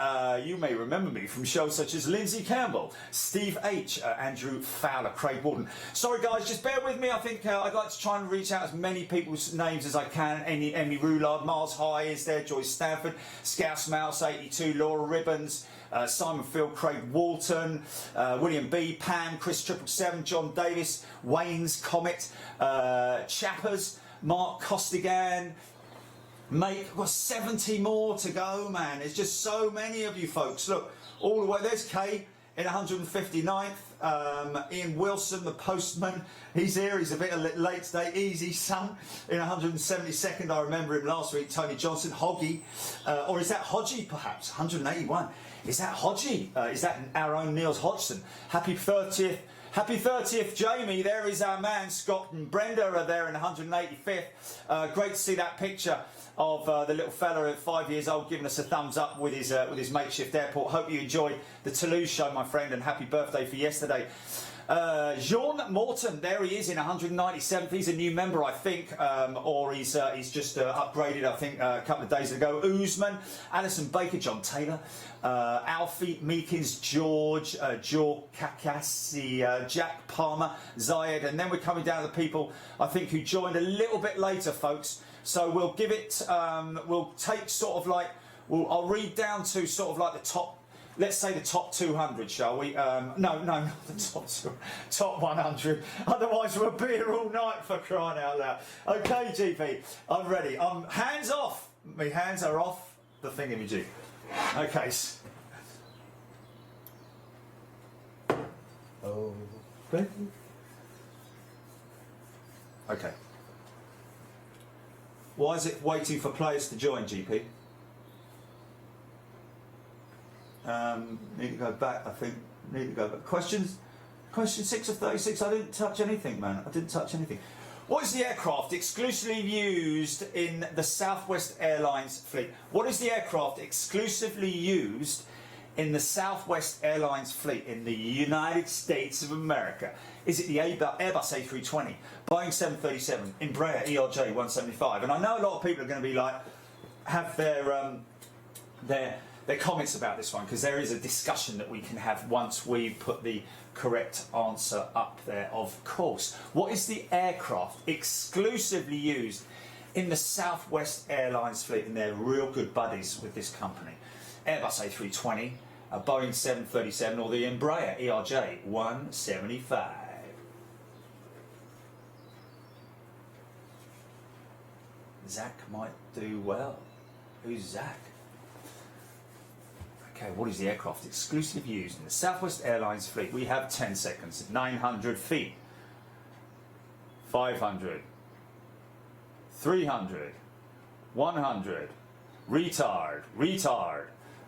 you may remember me from shows such as Lindsay Campbell, Steve H, Andrew Fowler, Craig Walden. Sorry guys, just bear with me. I think I'd like to try and reach out as many people's names as I can. Emmy Roulard, Miles High is there, Joyce Stanford, Scouse Mouse 82, Laura Ribbons, Simon Field, Craig Walton, William B, Pam, Chris 777, John Davis, Wayne's Comet, Chappers, Mark Costigan. Mate, we've got 70 more to go, man. There's just so many of you folks. Look, all the way. There's Kay in 159th. Ian Wilson, the postman. He's here. He's a bit late today. Easy Son in 172nd. I remember him last week. Tony Johnson, Hoggy. Or is that Hodgie, perhaps? 181. Is that Hodgie? Is that our own Niels Hodgson? Happy 30th. Happy 30th, Jamie. There is our man. Scott and Brenda are there in 185th. Great to see that picture of the little fella at 5 years old giving us a thumbs up with his makeshift airport. Hope you enjoyed the Toulouse show, my friend, and happy birthday for yesterday. Jean Morton, there he is in 197th. He's a new member, I think, or he's just upgraded, I think, a couple of days ago. Ousman, Alison Baker, John Taylor, Alfie Meekins, George Kakassi, Jack Palmer, Zayed, and then we're coming down to the people, I think, who joined a little bit later, folks. So we'll give it, we'll take sort of like, I'll read down to sort of like the top, let's say the top 200, shall we? No, not the top 100. Otherwise we'll be here all night, for crying out loud. Okay, GP, I'm ready. Hands off. My hands are off the thingamajig. Okay. Oh, baby. Okay. Why is it waiting for players to join, GP? Need to go back, I think. Need to go back. Question 6 of 36. I didn't touch anything, man. I didn't touch anything. What is the aircraft exclusively used in the Southwest Airlines fleet? What is the aircraft exclusively used in the Southwest Airlines fleet in the United States of America? Is it the Airbus A320, Boeing 737, Embraer ERJ 175? And I know a lot of people are going to be like, have their comments about this one, because there is a discussion that we can have once we put the correct answer up there, of course. What is the aircraft exclusively used in the Southwest Airlines fleet? And they're real good buddies with this company. Airbus A320, a Boeing 737, or the Embraer ERJ 175. Zach might do well. Who's Zach? Okay, what is the aircraft exclusively used in the Southwest Airlines fleet? We have 10 seconds. 900 feet. 500. 300. 100. Retard.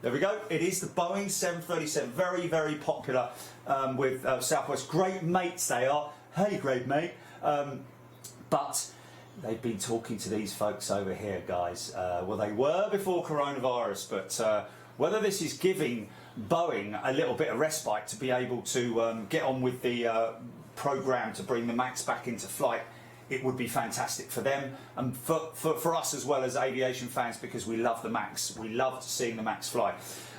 There we go. It is the Boeing 737. Very, very popular with Southwest. Great mates they are. Hey, great mate. But they've been talking to these folks over here, guys. Well, they were before coronavirus, but whether this is giving Boeing a little bit of respite to be able to get on with the program to bring the MAX back into flight, it would be fantastic for them and for us as well as aviation fans, because we love the MAX. We loved seeing the MAX fly.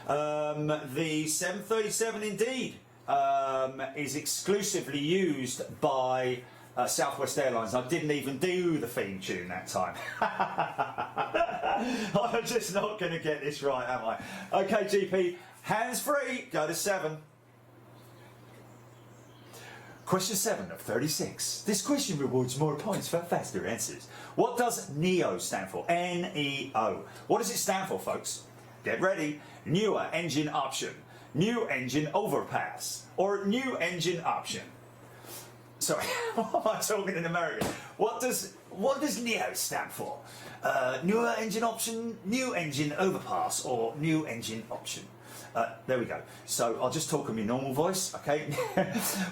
The 737 indeed is exclusively used by Southwest Airlines. I didn't even do the theme tune that time. I'm just not going to get this right, am I? Okay, GP, hands free, go to 7. Question 7 of 36. This question rewards more points for faster answers. What does NEO stand for? N-E-O. What does it stand for, folks? Get ready. Newer engine option, new engine overpass, or new engine option. Sorry, what am I talking in American? What does NEO stand for? Newer engine option, new engine overpass, or new engine option? There we go. So I'll just talk in my normal voice, okay?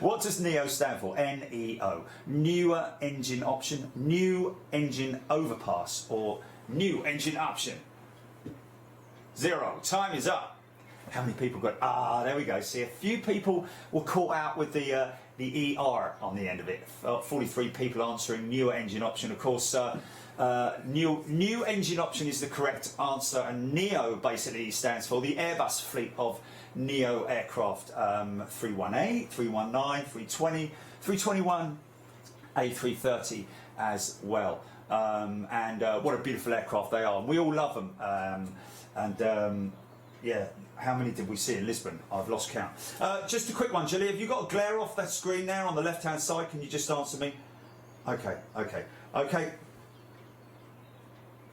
What does NEO stand for? N-E-O. Newer engine option, new engine overpass, or new engine option? 0. Time is up. How many people got? There we go. See, a few people were caught out with the ER on the end of it. 43 people answering newer engine option. Of course, New engine option is the correct answer, and NEO basically stands for the Airbus fleet of NEO aircraft, 318, 319, 320, 321, A330 as well. What a beautiful aircraft they are. We all love them. Yeah, how many did we see in Lisbon? I've lost count. Just a quick one, Julie. Have you got a glare off that screen there on the left-hand side? Can you just answer me? Okay.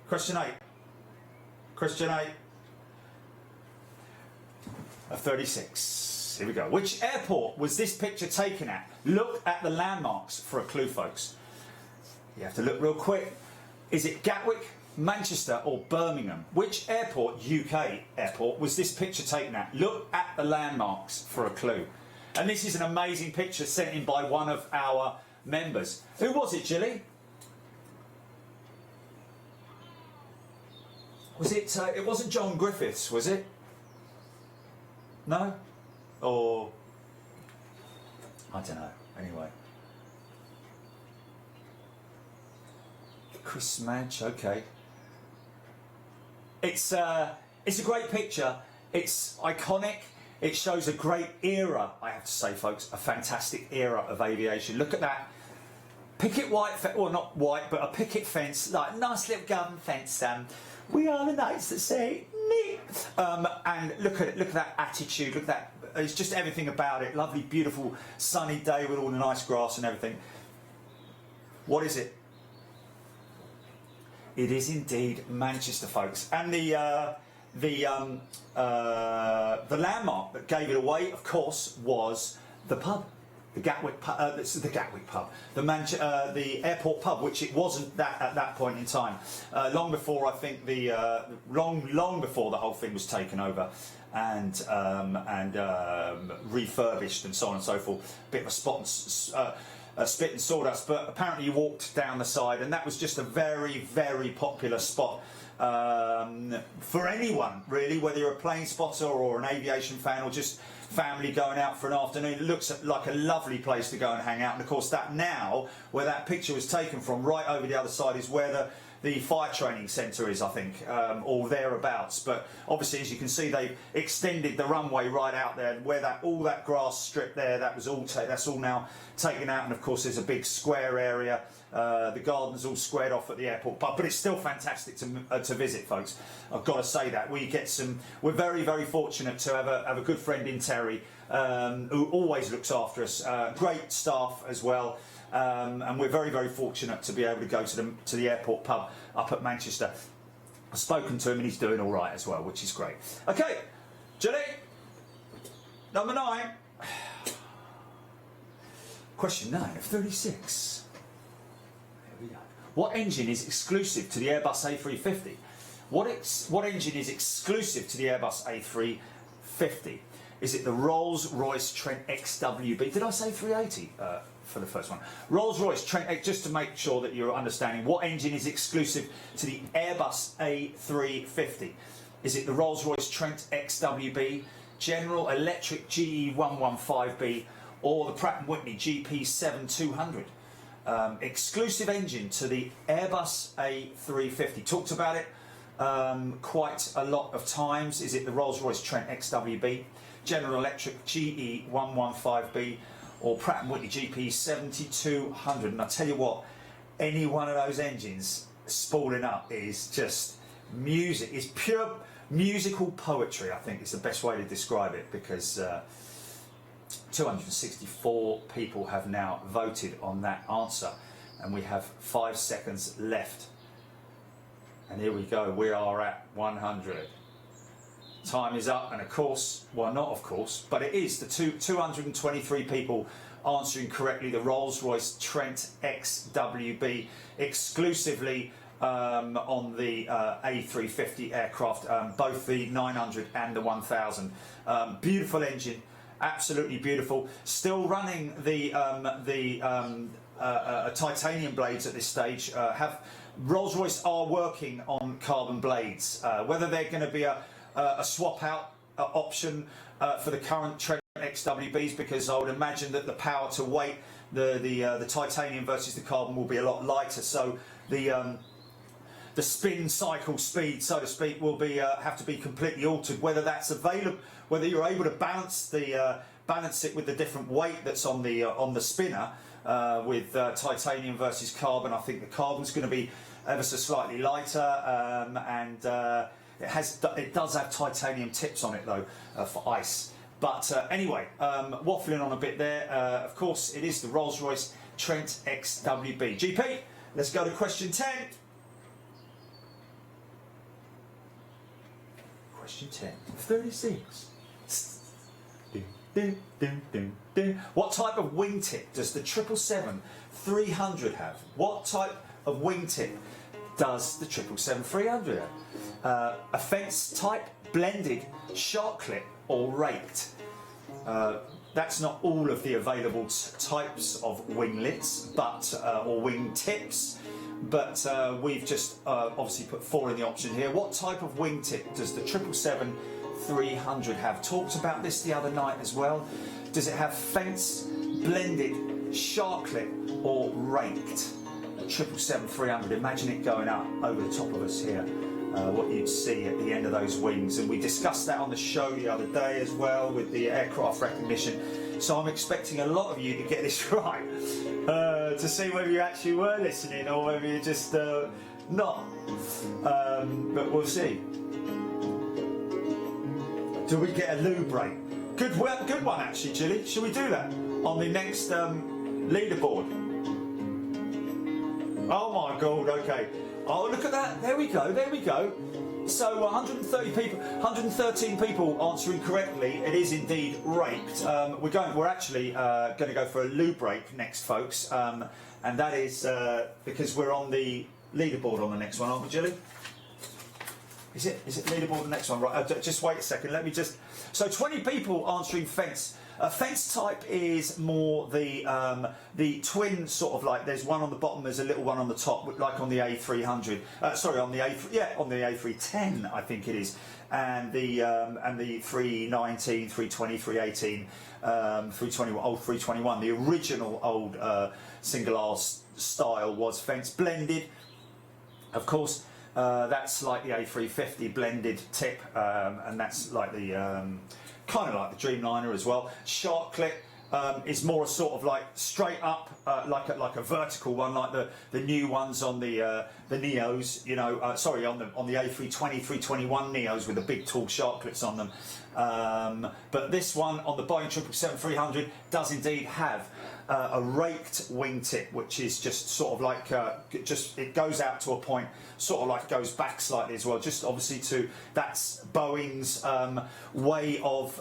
Question 8. Question 8 of 36. Here we go. Which airport was this picture taken at? Look at the landmarks for a clue, folks. You have to look real quick. Is it Gatwick, Manchester or Birmingham? Which airport, UK airport, was this picture taken at? Look at the landmarks for a clue. And this is an amazing picture sent in by one of our members. Who was it, Gilly? Was it, it wasn't John Griffiths, was it? No? Or, I don't know, anyway. Chris Madge, okay. It's a great picture. It's iconic. It shows a great era, I have to say, folks, a fantastic era of aviation. Look at that picket white, well, not white, but a picket fence, like a nice little garden fence. We are the knights that say me. And look at it, look at that attitude, look at that. It's just everything about it. Lovely, beautiful, sunny day with all the nice grass and everything. What is it? It is indeed Manchester, folks. And the landmark that gave it away, of course, was the pub, the Gatwick pub. The Gatwick pub, the airport pub, which it wasn't that at that point in time. Long before, I think, long before the whole thing was taken over and refurbished and so on and so forth. Bit of a spit and sawdust, but apparently you walked down the side, and that was just a very, very popular spot for anyone, really, whether you're a plane spotter or an aviation fan or just family going out for an afternoon. It looks like a lovely place to go and hang out. And of course, that now, where that picture was taken from, right over the other side, is where the fire training centre is, I think, or thereabouts. But obviously, as you can see, they've extended the runway right out there, and where all that grass strip there, that's all now taken out. And of course, there's a big square area. The garden's all squared off at the airport pub, but it's still fantastic to visit, folks. I've got to say that we're very, very fortunate to have a good friend in Terry, who always looks after us. Great staff as well. And we're very, very fortunate to be able to go to the airport pub up at Manchester. I've spoken to him and he's doing all right as well, which is great. Okay, Julie, number 9. Question 9 of 36. Here we go. What engine is exclusive to the Airbus A350? What engine is exclusive to the Airbus A350? Is it the Rolls-Royce Trent XWB? Did I say 380? For the first one. Rolls-Royce Trent, just to make sure that you're understanding, what engine is exclusive to the Airbus A350? Is it the Rolls-Royce Trent XWB, General Electric GE115B, or the Pratt & Whitney GP7200? Exclusive engine to the Airbus A350. Talked about it quite a lot of times. Is it the Rolls-Royce Trent XWB, General Electric GE115B, or Pratt & Whitney GP7200? And I tell you what, any one of those engines spooling up is just music. It's pure musical poetry, I think is the best way to describe it, because 264 people have now voted on that answer, and we have 5 seconds left. And here we go, we are at 100. Time is up, and of course, well, not of course, but it is the 223 people answering correctly. The Rolls-Royce Trent XWB, exclusively on the A350 aircraft, both the 900 and the 1000. Beautiful engine, absolutely beautiful. Still running the titanium blades at this stage. Rolls-Royce are working on carbon blades. Whether they're going to be a swap out option for the current Trent XWBs, because I would imagine that the power to weight, the titanium versus the carbon, will be a lot lighter. So the the spin cycle speed, so to speak, will be have to be completely altered. Whether that's available, whether you're able to balance it with the different weight that's on the spinner, with titanium versus carbon. I think the carbon's going to be ever so slightly lighter, and it does have titanium tips on it though, for ice. But anyway, waffling on a bit there. Of course, it is the Rolls-Royce Trent XWB. GP, let's go to question 10. Question 10. 36. What type of wingtip does the 777-300 have? What type of wingtip does the 777-300 have? A fence type, blended, shark clip, or raked? That's not all of the available types of winglets, but or wing tips, but we've just obviously put 4 in the option here. What type of wingtip does the 777-300 have? Talked about this the other night as well. Does it have fence, blended, shark clip, or raked? The 777-300. Imagine it going up over the top of us here. What you'd see at the end of those wings, and we discussed that on the show the other day as well with the aircraft recognition. So I'm expecting a lot of you to get this right, to see whether you actually were listening or whether you're just not. But we'll see. Do we get a loo break? Good one actually, Chili. Should we do that on the next leaderboard? Oh my God! Okay. Oh, look at that. There we go. There we go. So 113 people answering correctly. It is indeed raked. We're actually going to go for a loo break next, folks. And that is because we're on the leaderboard on the next one, aren't we, Jilly? Is it leaderboard the next one? Right. Just wait a second. Let me just. So 20 people answering fence. Fence type is more the twin sort of, like there's one on the bottom, there's a little one on the top, like on the A300. Sorry, on the A310, I think it is, and the 319, 320, 318, 321, old 321. The original old single R style was fence blended, of course. That's like the A350 blended tip, and that's like the kind of like the Dreamliner as well. Shark clip is more a sort of like straight up, like a vertical one, like the new ones on the Neos. You know, sorry, on the A320, 321 Neos with the big tall shark clips on them. But this one on the Boeing 777-300 does indeed have a raked wingtip, which is just sort of like it goes out to a point, sort of like goes back slightly as well. Just obviously that's Boeing's way of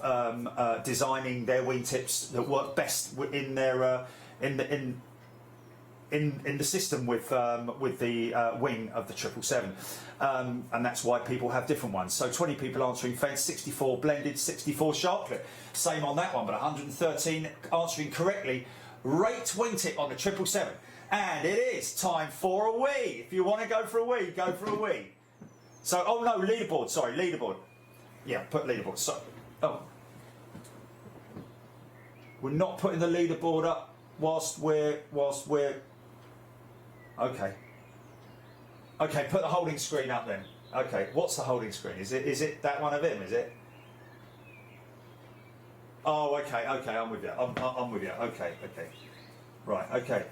designing their wingtips that work best in their in the system with the wing of the 777, and that's why people have different ones. So 20 people answering fence, 64 blended, 64 shark clip. Same on that one, but 113 answering correctly. Raked wingtip on the 777, and it is time for a wee. If you want to go for a wee, go for a wee. So, oh no, leaderboard. Sorry, leaderboard. Yeah, put leaderboard. So, we're not putting the leaderboard up whilst we're. Okay. Okay, put the holding screen up then. Okay, what's the holding screen? Is it that one of him? Is it? Oh, okay, I'm with you. I'm with you. Okay. Right, okay.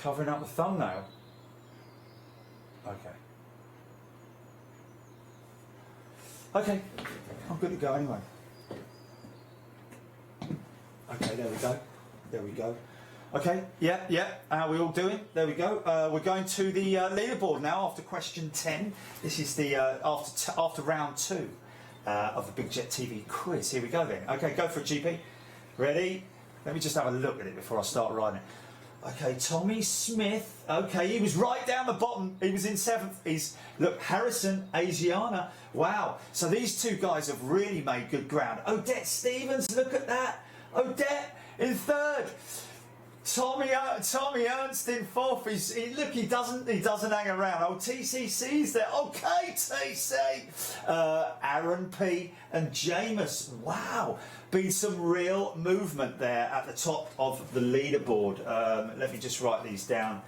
covering up the thumbnail. Okay. Okay, I'm good to go anyway. Okay, there we go. There we go. Okay, yeah. How are we all doing? There we go. We're going to the leaderboard now after question 10. This is the after round 2 of the Big Jet TV quiz. Here we go then. Okay, go for it, GP. Ready? Let me just have a look at it before I start writing it. Okay, Tommy Smith. Okay, he was right down the bottom. He was in 7th. Look, Harrison, Asiana. Wow. So these two guys have really made good ground. Odette Stevens, look at that. Odette in 3rd. Tommy Ernst in 4th. Look, he doesn't hang around. Oh, TCC's there. Okay, TC. Aaron P and Jameis. Wow, been some real movement there at the top of the leaderboard. Let me just write these down.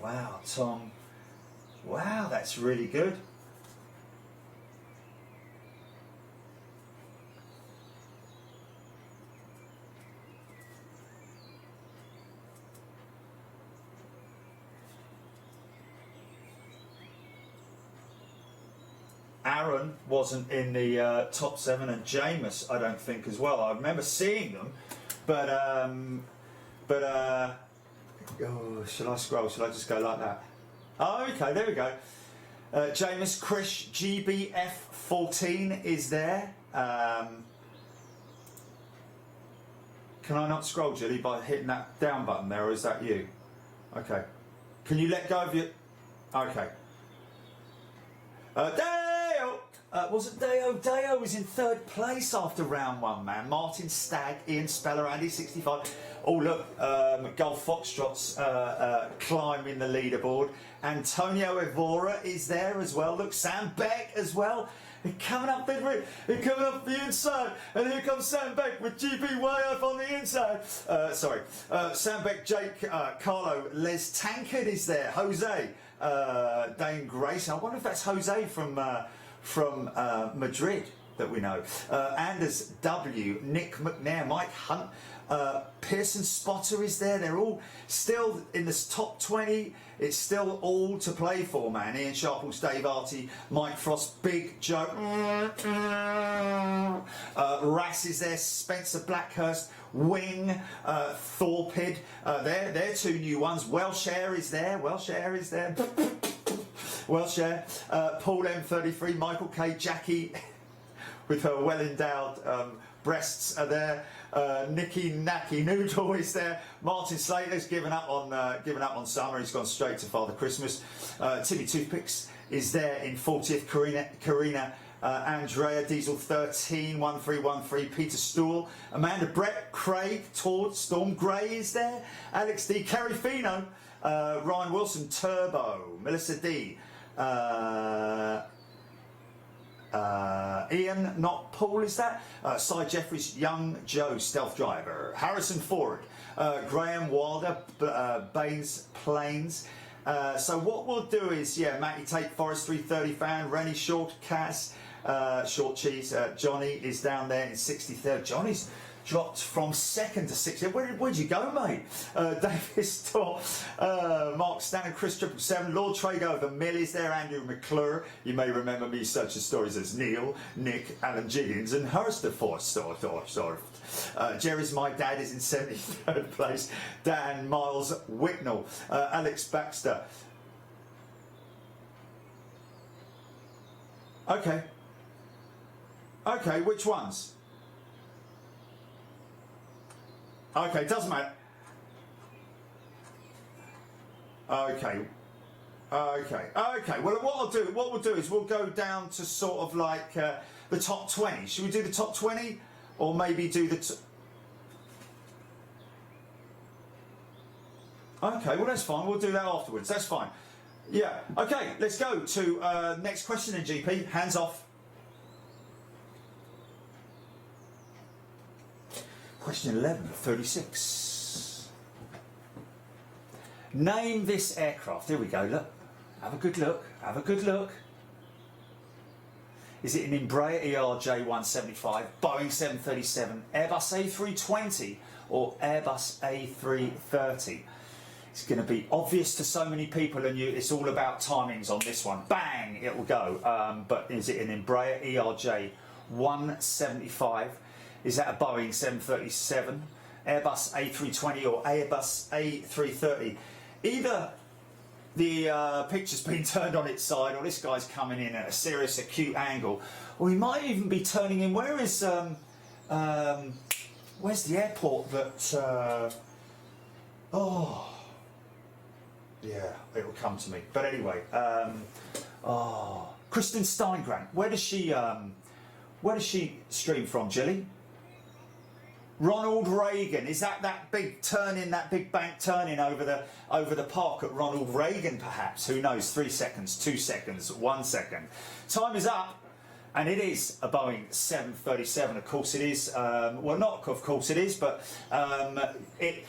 Wow, Tom. Wow, that's really good. Aaron wasn't in the top 7, and Jameis, I don't think, as well. I remember seeing them, but oh, shall I scroll? Shall I just go like that? Oh, okay, there we go. Jameis, Krish, GBF14 is there. Can I not scroll, Julie, by hitting that down button there, or is that you? Okay. Can you let go of your... Okay. Deo! Was it Deo? Deo was in 3rd place after round 1, man. Martin Stagg, Ian Speller, Andy 65. Oh, look, Golf Foxtrot's climbing the leaderboard. Antonio Evora is there as well. Look, Sam Beck as well. They're coming up the inside, and here comes Sam Beck with GP way up on the inside. Sam Beck, Jake, Carlo, Les Tankard is there. Jose, Dane Grace. I wonder if that's Jose from Madrid that we know. Anders W, Nick McNair, Mike Hunt, Pearson Spotter is there. They're all still in this top 20. It's still all to play for, man. Ian Sharples, Dave Arty, Mike Frost, Big Joe. Rass is there. Spencer Blackhurst, Wing, Thorpid. They're 2 new ones. Welshare is there. Welshare, Paul M33, Michael K, Jackie with her well-endowed breasts are there. Nicky Nacky Noodle is there. Martin Slater's given up on summer. He's gone straight to Father Christmas. Timmy Toothpicks is there in 40th. Karina Andrea Diesel 13 1313. Peter Stool, Amanda Brett, Craig Todd, Storm Gray is there. Alex D, Kerry Fino, Ryan Wilson, Turbo, Melissa D. Ian, not Paul, is that? Cy Jeffries, Young Joe, Stealth Driver, Harrison Ford, Graham Wilder, Baines Plains. So what we'll do is, Matty Tate, Forest 330 fan, Rennie Short, Cass, Short Cheese, Johnny is down there in 63rd. Johnny's dropped from 2nd to 6th. Where'd you go, mate? Davis Store, Mark Stanton, Chris 777, Lord Trago, The Mill is there, Andrew McClure. You may remember me such as stories as Neil, Nick, Alan Jiggins, and Hurstaford. Jerry's My Dad is in 73rd place. Dan Miles Wicknell, Alex Baxter. Okay, which ones? Okay, doesn't matter. Okay. Well, what we'll do is we'll go down to sort of like the top 20. Should we do the top 20, or maybe do the? Okay, well that's fine. We'll do that afterwards. That's fine. Yeah. Okay, let's go to next question then, GP. Hands off. Question 11, 36. Name this aircraft. Here we go, look. Have a good look. Is it an Embraer ERJ175, Boeing 737, Airbus A320 or Airbus A330? It's going to be obvious to so many people, and it's all about timings on this one. Bang, it will go. But is it an Embraer ERJ 175? Is that a Boeing 737, Airbus A320 or Airbus A330? Either the picture's been turned on its side, or this guy's coming in at a serious acute angle, or he might even be turning in. Where's the airport that? Oh, yeah, it will come to me. But anyway, Kristen Steingrant. Where does she stream from, Jilly? Ronald Reagan. Is that big turn-in, that big bank turn-in over the park at Ronald Reagan, perhaps? Who knows? 3 seconds, 2 seconds, 1 second. Time is up, and it is a Boeing 737. Of course it is. Well, not of course it is, but it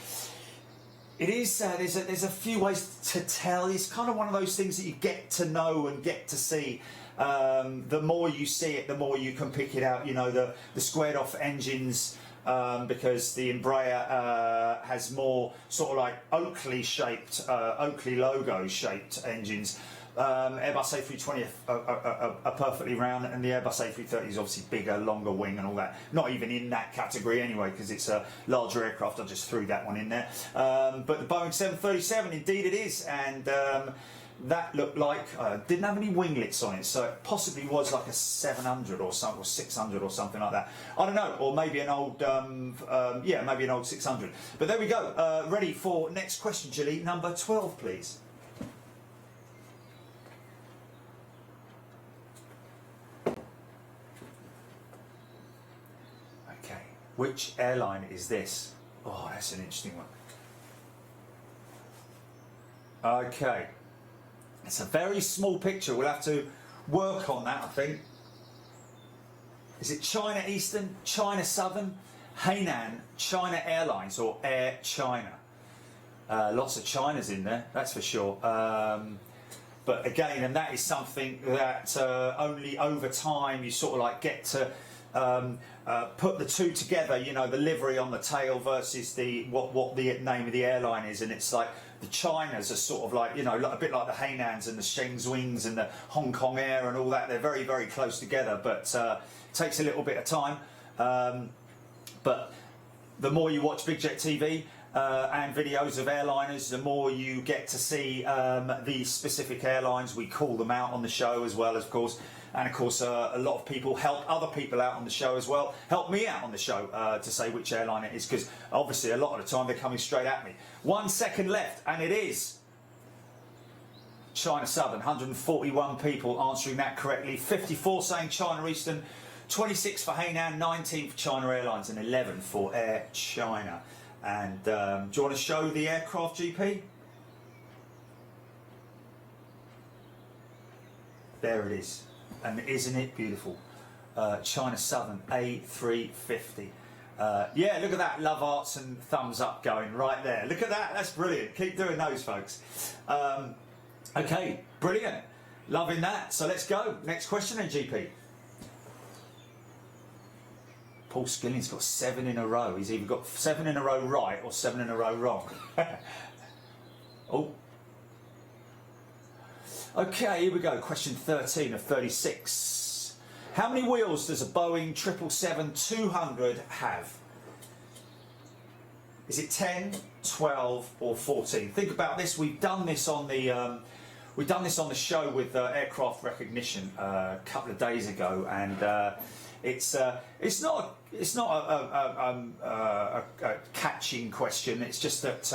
is. There's a few ways to tell. It's kind of one of those things that you get to know and get to see. The more you see it, the more you can pick it out. You know, the squared off engines. Because the Embraer has more sort of like Oakley shaped, Oakley logo shaped engines. Airbus A320 are perfectly round, and the Airbus A330 is obviously bigger, longer wing and all that. Not even in that category anyway, because it's a larger aircraft. I just threw that one in there. But the Boeing 737, indeed it is, and that looked like didn't have any winglets on it, so it possibly was like a 700 or something, or 600 or something like that. I don't know, or maybe an old maybe an old 600. But there we go. Ready for next question, Jilly. Number 12, please. Okay, which airline is this? Oh, that's an interesting one. Okay. It's a very small picture. We'll have to work on that, I think. Is it China Eastern, China Southern, Hainan, China Airlines, or Air China? Lots of Chinas in there, that's for sure. But again, and that is something that only over time you sort of like get to put the two together. You know, the livery on the tail versus the what the name of the airline is, and it's like. The Chinas are sort of like, you know, a bit like the Hainans and the Shenzhou's and the Hong Kong Air and all that. They're very, very close together, but takes a little bit of time. But the more you watch Big Jet TV and videos of airliners, the more you get to see the specific airlines. We call them out on the show as well, of course. And of course, a lot of people help other people out on the show as well. Help me out on the show to say which airline it is, because obviously a lot of the time they're coming straight at me. 1 second left, and it is China Southern. 141 people answering that correctly. 54 saying China Eastern. 26 for Hainan, 19 for China Airlines, and 11 for Air China. And do you want to show the aircraft, GP? There it is. And isn't it beautiful? China Southern A350. Yeah, look at that. Love hearts and thumbs up going right there. Look at that. That's brilliant. Keep doing those, folks. Okay, brilliant. Loving that. So let's go. Next question then, GP. Paul Skilling's got 7 in a row. He's either got 7 in a row right or 7 in a row wrong. Oh. Okay, here we go. Question 13 of 36. How many wheels does a Boeing 777-200 have? Is it 10, 12, or 14? Think about this. We've done this on the show with aircraft recognition a couple of days ago, and it's not a catching question. It's just that.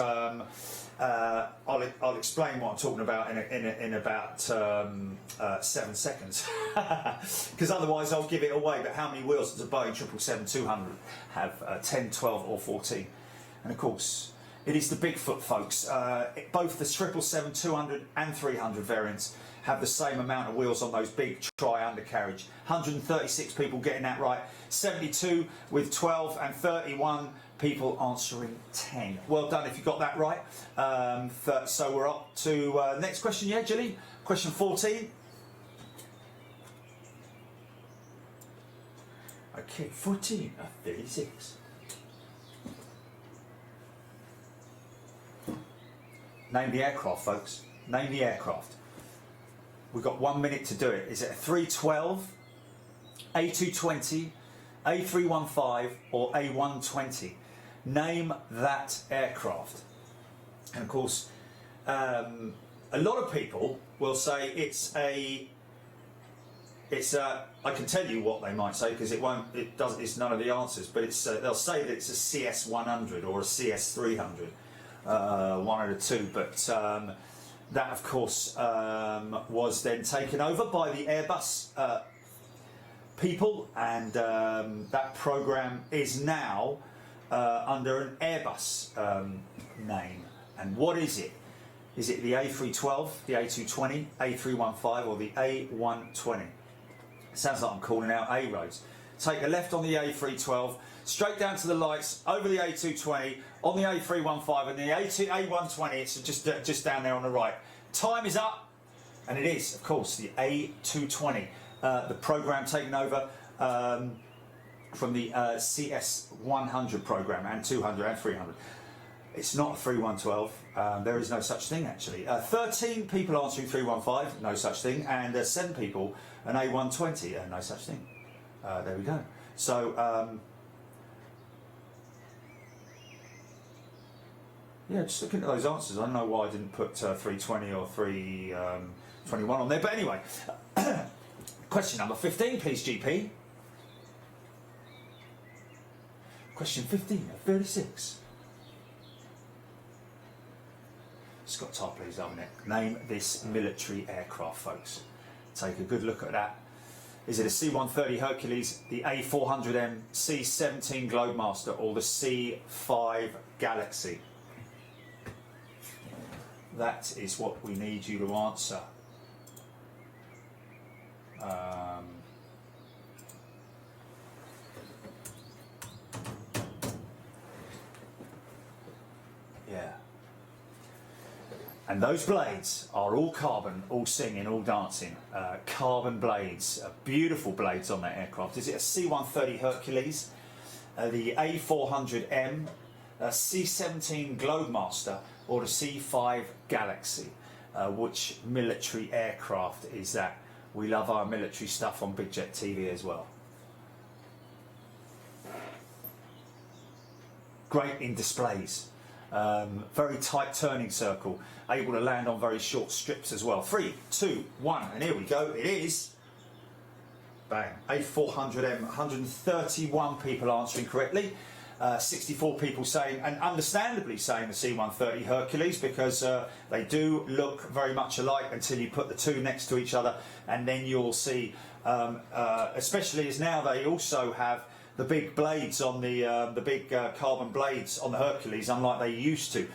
I'll explain what I'm talking about in about 7 seconds, because otherwise I'll give it away. But how many wheels does a Boeing 777-200 have? 10, 12 or 14? And of course it is the Bigfoot, folks. Both the 777-200 and 300 variants have the same amount of wheels on those big tri-undercarriage. 136 people getting that right, 72 with 12, and 31 people answering 10. Well done if you got that right. So we're up to next question, yeah, Jilly? Question 14. Okay, 14 of 36. Name the aircraft, folks. Name the aircraft. We've got 1 minute to do it. Is it a 312, A220, A315 or A120? Name that aircraft. And of course, a lot of people will say it's a, I can tell you what they might say because it's none of the answers, but they'll say that it's a CS100 or a CS300, one of the two, but that of course was then taken over by the Airbus people, and that program is now under an Airbus name. And what is it? Is it the A312, the A220, A315 or the A120? Sounds like I'm calling out A roads. Take a left on the A312, straight down to the lights, over the A220, on the A315 and the A120, it's just down there on the right. Time is up, and it is, of course, the A220, the program taken over from the CS100 program, and 200 and 300. It's not a 3112, there is no such thing actually. 13 people answering 315, no such thing, and 7 people an A120, no such thing. There we go. So, yeah, just looking at those answers, I don't know why I didn't put 320 or 321 on there, but anyway. Question number 15, please, GP. Question 15 of 36. Scott Tarpley's having it. Name this military aircraft, folks. Take a good look at that. Is it a C-130 Hercules, the A400M, C-17 Globemaster, or the C-5 Galaxy? That is what we need you to answer. Yeah. And those blades are all carbon, all singing, all dancing. Carbon blades, beautiful blades on that aircraft. Is it a C-130 Hercules, the A400M, a C-17 Globemaster, or the C-5 Galaxy? Which military aircraft is that? We love our military stuff on Big Jet TV as well. Great in displays. Very tight turning circle, able to land on very short strips as well. 3, 2, 1, and here we go. It is, bang, A400M. 131 people answering correctly. 64 people saying, and understandably saying, the C-130 Hercules, because they do look very much alike until you put the two next to each other, and then you'll see, especially as now they also have the big blades on the big carbon blades on the Hercules, unlike they used to.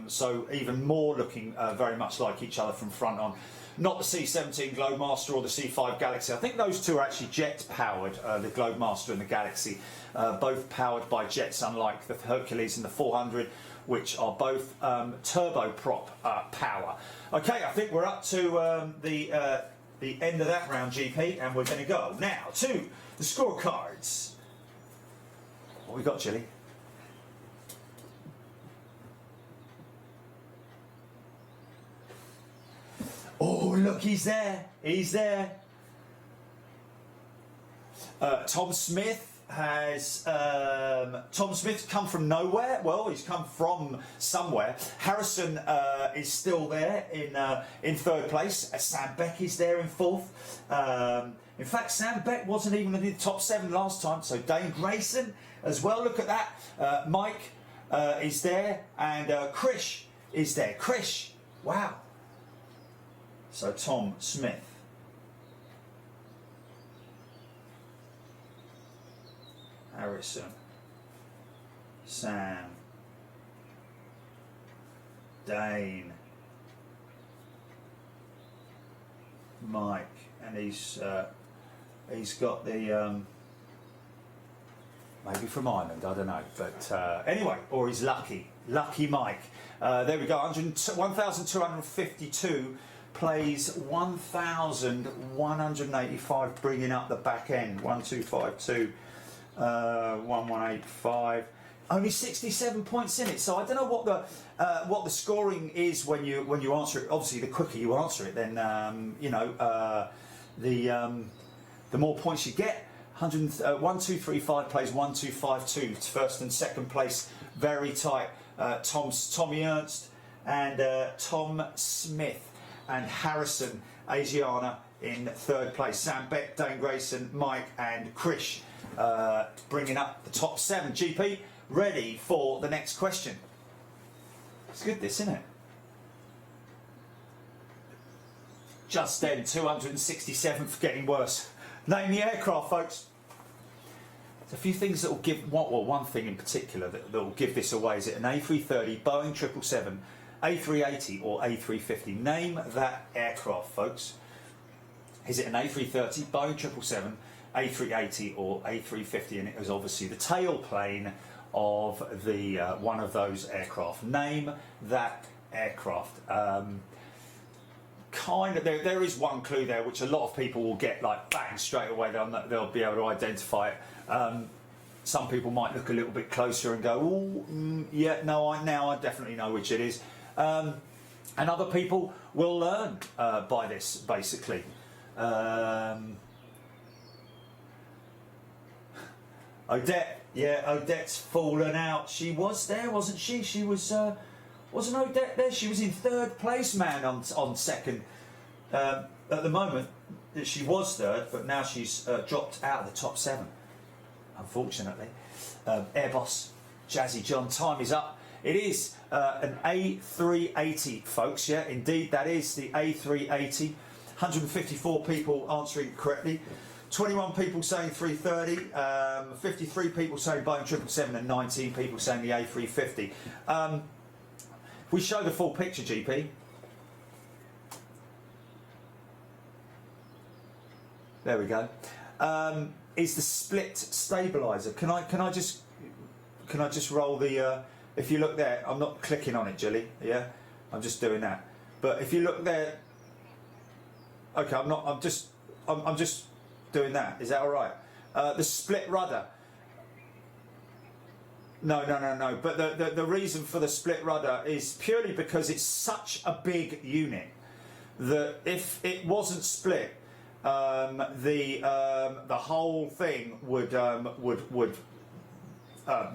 So even more looking very much like each other from front on. Not the C-17 Globemaster or the C-5 Galaxy. I think those two are actually jet powered, the Globemaster and the Galaxy, both powered by jets, unlike the Hercules and the 400, which are both turboprop power. Okay, I think we're up to the end of that round, GP, and we're going to go now to the scorecards. What we got, Chilly? Oh, look, he's there. He's there. Tom Smith has... Tom Smith's come from nowhere. Well, he's come from somewhere. Harrison is still there in third place. Sam Beck is there in fourth. In fact, Sam Beck wasn't even in the top 7 last time. So Dane Grayson as well. Look at that. Mike is there. And Krish is there. Krish. Wow. So Tom Smith. Harrison. Sam. Dane. Mike. And he's got the maybe from Ireland, I don't know, but anyway, or he's lucky Mike. There we go. 1,252 plays 1,185, bringing up the back end. 1252 1185. Only 67 points in it. So I don't know what the scoring is when you answer it. Obviously, the quicker you answer it, then the more points you get. 1, 2, 3, 5 plays 1, 2, 5, 2. First and second place, very tight. Tommy Ernst and Tom Smith and Harrison Asiana in third place. Sam Beck, Dane Grayson, Mike and Krish bringing up the top 7. GP, ready for the next question. It's good this, isn't it? Just then, 267th, getting worse. Name the aircraft, folks. There's a few things that will give, well, one thing in particular that will give this away. Is it an A330, Boeing 777, A380 or A350? Name that aircraft, folks. Is it an A330, Boeing 777, A380 or A350? And it was obviously the tail plane of the one of those aircraft. Name that aircraft. Kind of, there is one clue there which a lot of people will get like bang straight away. They'll be able to identify it. Some people might look a little bit closer and go, oh, yeah, no, now I definitely know which it is. And other people will learn by this, basically. Odette, yeah, Odette's fallen out. She was there, wasn't she? She was, wasn't Odette there? She was in third place, man, on second. At the moment, she was third, but now she's dropped out of the top 7, unfortunately. Airbus, Jazzy John, time is up. It is an A380, folks, yeah, indeed, that is the A380. 154 people answering correctly. 21 people saying 330, 53 people saying Boeing 777 and 19 people saying the A350. We show the full picture, GP. There we go. Is the split stabilizer? Can I just roll the? If you look there, I'm not clicking on it, Jilly. Yeah, I'm just doing that. But if you look there, okay, I'm not. I'm just doing that. Is that all right? The split rudder. No. But the reason for the split rudder is purely because it's such a big unit that if it wasn't split, the whole thing would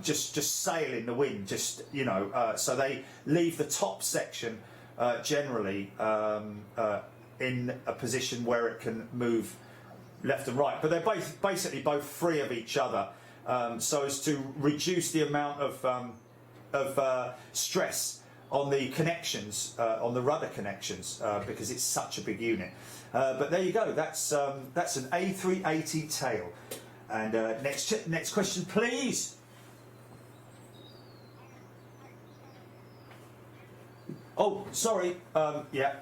just sail in the wind. Just so they leave the top section generally in a position where it can move left and right. But they're basically both free of each other. So as to reduce the amount of stress on the connections, on the rudder connections, because it's such a big unit. But there you go. That's an A380 tail. And next question, please. Oh, sorry. Yeah.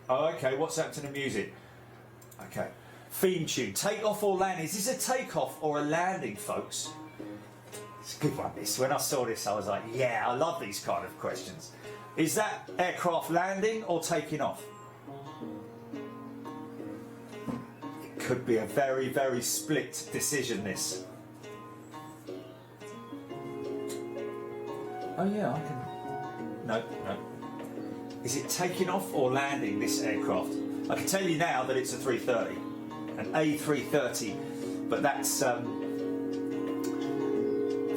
Oh, okay. What's happened to the music? Okay. Theme tune, takeoff or landing? Is this a takeoff or a landing, folks? It's a good one, this. When I saw this, I was like, yeah, I love these kind of questions. Is that aircraft landing or taking off? It could be a very, very split decision, this. Oh yeah, I can... No. Is it taking off or landing, this aircraft? I can tell you now that it's a 330. An A330, but that's I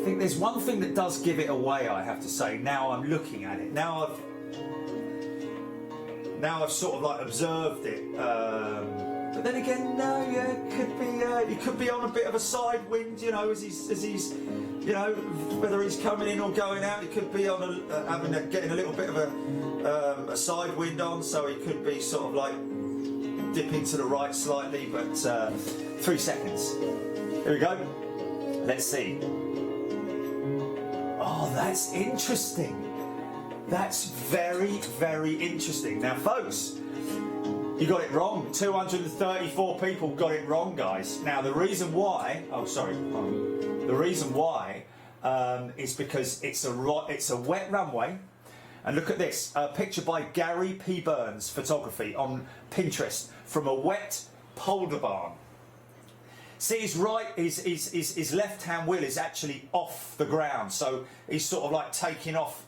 think there's one thing that does give it away, I have to say. Now I'm looking at it, now I've sort of like observed it, but then again, no, yeah, it could be on a bit of a side wind, as he's whether he's coming in or going out. He could be on getting a little bit of a side wind on, so he could be sort of like dipping to the right slightly, but 3 seconds. Here we go. Let's see. Oh, that's interesting. That's very, very interesting. Now, folks, you got it wrong. 234 people got it wrong, guys. Now, the reason why... Oh, sorry. The reason why is because it's a wet runway. And look at this, a picture by Gary P. Burns Photography on Pinterest from a wet polder barn. See, his left-hand wheel is actually off the ground, so he's sort of like taking off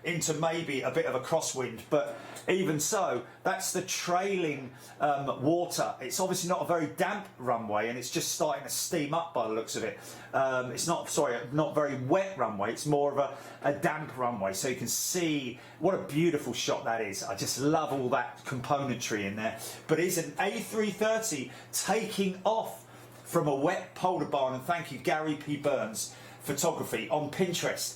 into maybe a bit of a crosswind, but even so, that's the trailing water. It's obviously not a very damp runway, and it's just starting to steam up by the looks of it. It's not, sorry, not very wet runway, it's more of a damp runway, so you can see what a beautiful shot that is. I just love all that componentry in there. But it's an A330 taking off from a wet polar barn, and thank you Gary P. Burns Photography on Pinterest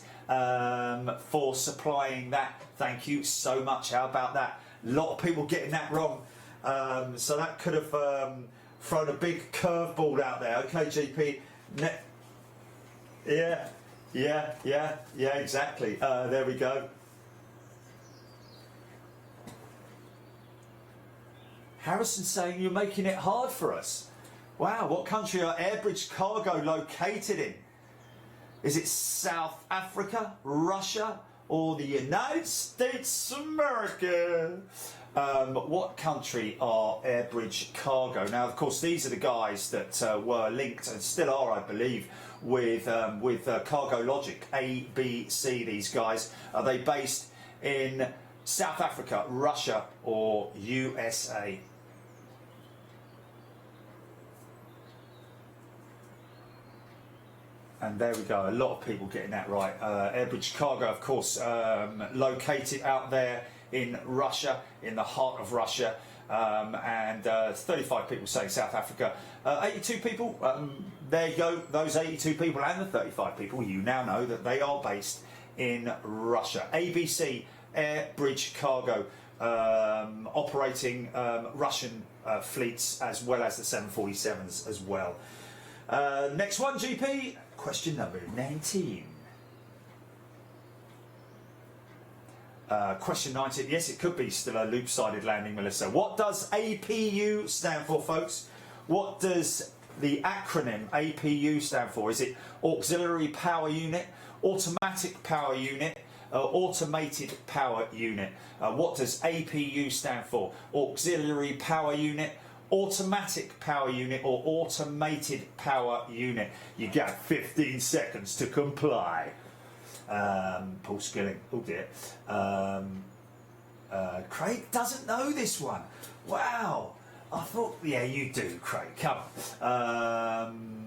for supplying that. Thank you so much. How about that? A lot of people getting that wrong, so that could have thrown a big curveball out there. Okay, GP. Yeah, exactly. There we go. Harrison saying you're making it hard for us. Wow, what country are Airbridge Cargo located in? Is it South Africa, Russia, or the United States of America? What country are Airbridge Cargo? Now, of course, these are the guys that were linked, and still are, I believe, with Cargo Logic, ABC, these guys. Are they based in South Africa, Russia, or USA? And there we go, a lot of people getting that right. Airbridge Cargo, of course, located out there in Russia, in the heart of Russia, and 35 people saying South Africa. 82 people, there you go, those 82 people and the 35 people, you now know that they are based in Russia. ABC, Airbridge Cargo, operating Russian fleets as well as the 747s as well. Next one, GP. Question number 19. Question 19. Yes, it could be still a loop-sided landing, Melissa. What does APU stand for, folks? What does the acronym APU stand for? Is it Auxiliary Power Unit, Automatic Power Unit, Automated Power Unit? What does APU stand for? Auxiliary Power Unit, Automatic Power Unit, or Automated Power Unit? You got 15 seconds to comply. Paul Skilling, oh dear. Craig doesn't know this one. Wow. I thought, yeah, you do, Craig. Come on.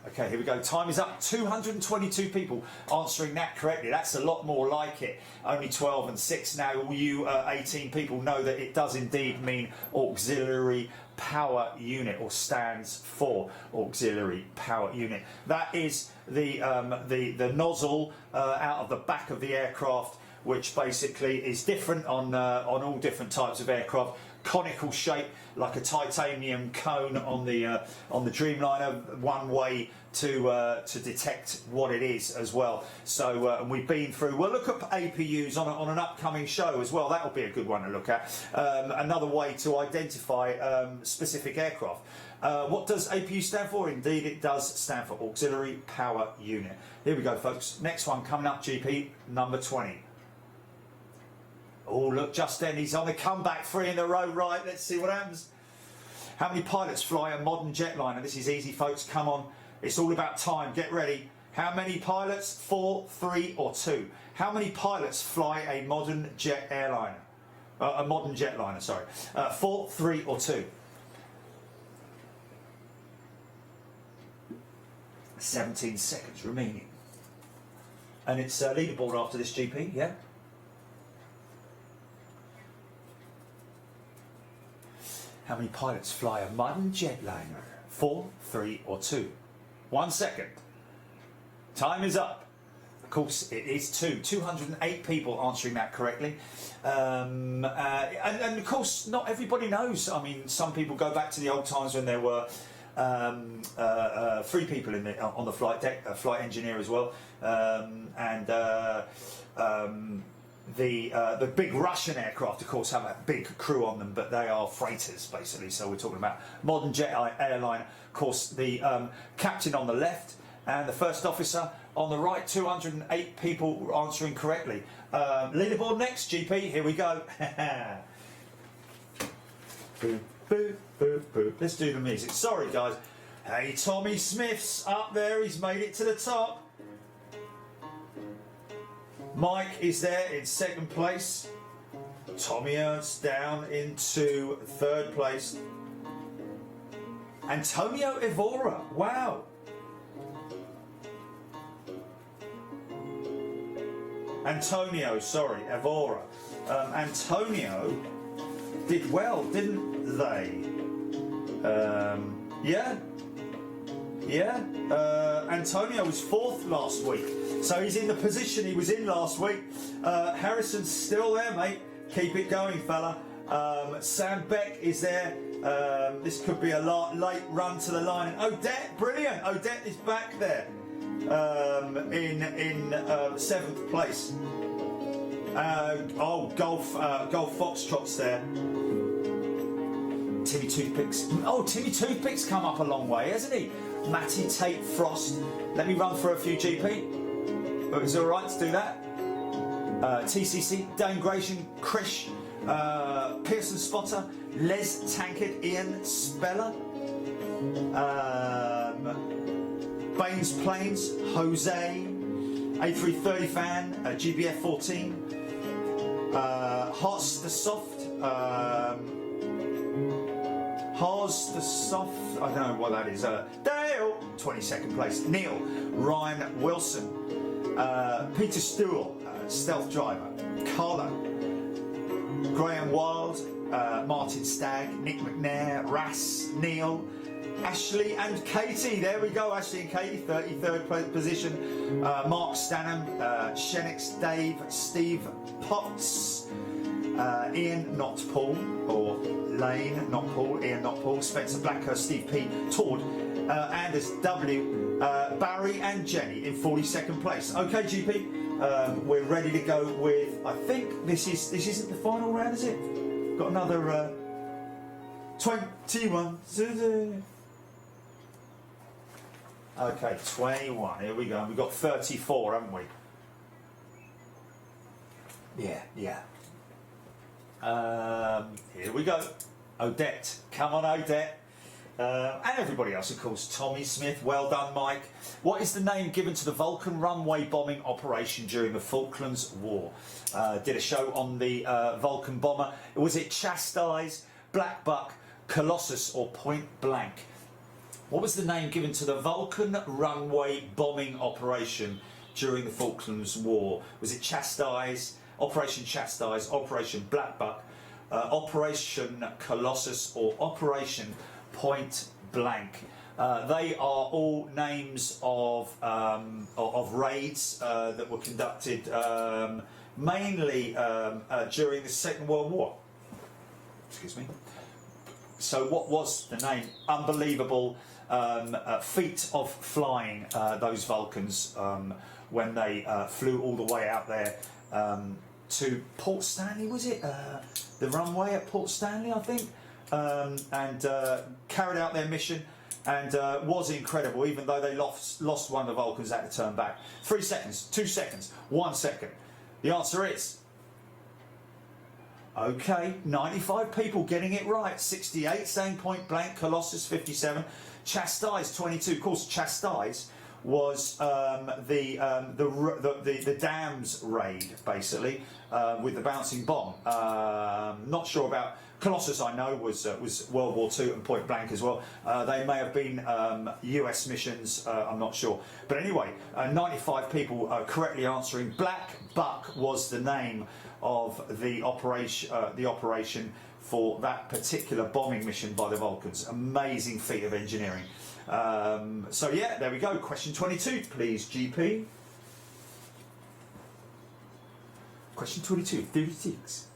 Okay, here we go. Time is up. 222 people answering that correctly. That's a lot more like it. Only 12 and 6 now. All you 18 people know that it does indeed mean Auxiliary Power Unit, or stands for Auxiliary Power Unit. That is the nozzle out of the back of the aircraft, which basically is different on all different types of aircraft. Conical shape, like a titanium cone on the Dreamliner. One way to detect what it is as well. So and we've been through. We'll look at APUs on an upcoming show as well. That'll be a good one to look at. Another way to identify specific aircraft. What does APU stand for? Indeed, it does stand for Auxiliary Power Unit. Here we go, folks. Next one coming up, GP, number 20. Oh, look, just then he's on the comeback, 3 in a row, right? Let's see what happens. How many pilots fly a modern jetliner? This is easy, folks. Come on. It's all about time. Get ready. How many pilots? 4, 3, or 2? How many pilots fly a modern jet airliner? A modern jetliner, sorry. 4, 3, or 2? 17 seconds remaining. And it's leaderboard after this, GP, yeah? How many pilots fly a modern jetliner? 4, 3, or 2? 1 second. Time is up. Of course, it is 2. 208 people answering that correctly. And of course, not everybody knows. I mean, some people go back to the old times when there were 3 people on the flight deck, a flight engineer as well, the big Russian aircraft, of course, have a big crew on them, but they are freighters, basically. So we're talking about modern jet airline. Of course, the captain on the left and the first officer on the right. 208 people answering correctly. Leaderboard next, GP. Here we go. Boo, boo, boo. Let's do the music. Sorry, guys. Hey, Tommy Smith's up there. He's made it to the top. Mike is there in second place. Tommy Ernst down into third place. Antonio Evora. Wow. Antonio, sorry, Evora. Antonio did well, didn't they? Yeah. Antonio was fourth last week, so he's in the position he was in last week. Harrison's still there, mate. Keep it going, fella. Sam Beck is there. This could be a late run to the line. Odette, brilliant. Odette is back there in seventh place. Golf Foxtrot's there. Timmy Toothpicks. Oh, Timmy Toothpicks come up a long way, hasn't he? Matty Tate Frost. Let me run for a few, GP. It was all right to do that. TCC, Dane Gratian, Krish, Pearson Spotter, Les Tankard, Ian Speller, Baines Plains, Jose, A330 fan, GBF 14, Haas the Soft, Haas the Soft, I don't know what that is, Dale, 22nd place, Neil, Ryan Wilson, Peter Stewart, Stealth Driver, Carlo, Graham Wild, Martin Stagg, Nick McNair, Ras, Neil, Ashley and Katie. There we go, Ashley and Katie, 33rd position. Mark Stanham, Shenix Dave, Steve Potts, Ian Not Paul, or Lane Not Paul, Ian Not Paul, Spencer Blackhurst, Steve P, Todd, Anders W, Barry and Jenny in 42nd place. Okay, GP, we're ready to go with. I think this isn't the final round, is it? Got another 21. Okay, 21. Here we go. We've got 34, haven't we? Yeah. Here we go. Odette. Come on, Odette. And everybody else, of course. Tommy Smith. Well done, Mike. What is the name given to the Vulcan runway bombing operation during the Falklands War? Did a show on the Vulcan bomber. Was it Chastise, Black Buck, Colossus, or Point Blank? What was the name given to the Vulcan runway bombing operation during the Falklands War? Was it Chastise, Operation Chastise, Operation Black Buck, Operation Colossus, or Operation Point Blank? They are all names of raids that were conducted mainly during the Second World War. Excuse me. So what was the name? Unbelievable feat of flying those Vulcans when they flew all the way out there to Port Stanley, was it? The runway at Port Stanley, I think, and carried out their mission, and was incredible, even though they lost one of the Vulcans, had to turn back. 3 seconds, 2 seconds, 1 second. The answer is... Okay, 95 people getting it right. 68 saying Point Blank, Colossus 57, Chastise 22. Of course, Chastise was the dams raid, basically, with the bouncing bomb. Not sure about Colossus. I know was World War II and Point Blank as well. They may have been US missions. I'm not sure. But anyway, 95 people correctly answering. Black Buck was the name of the operation for that particular bombing mission by the Vulcans. Amazing feat of engineering. So yeah, there we go. Question 22, please, GP. Question 22, 36.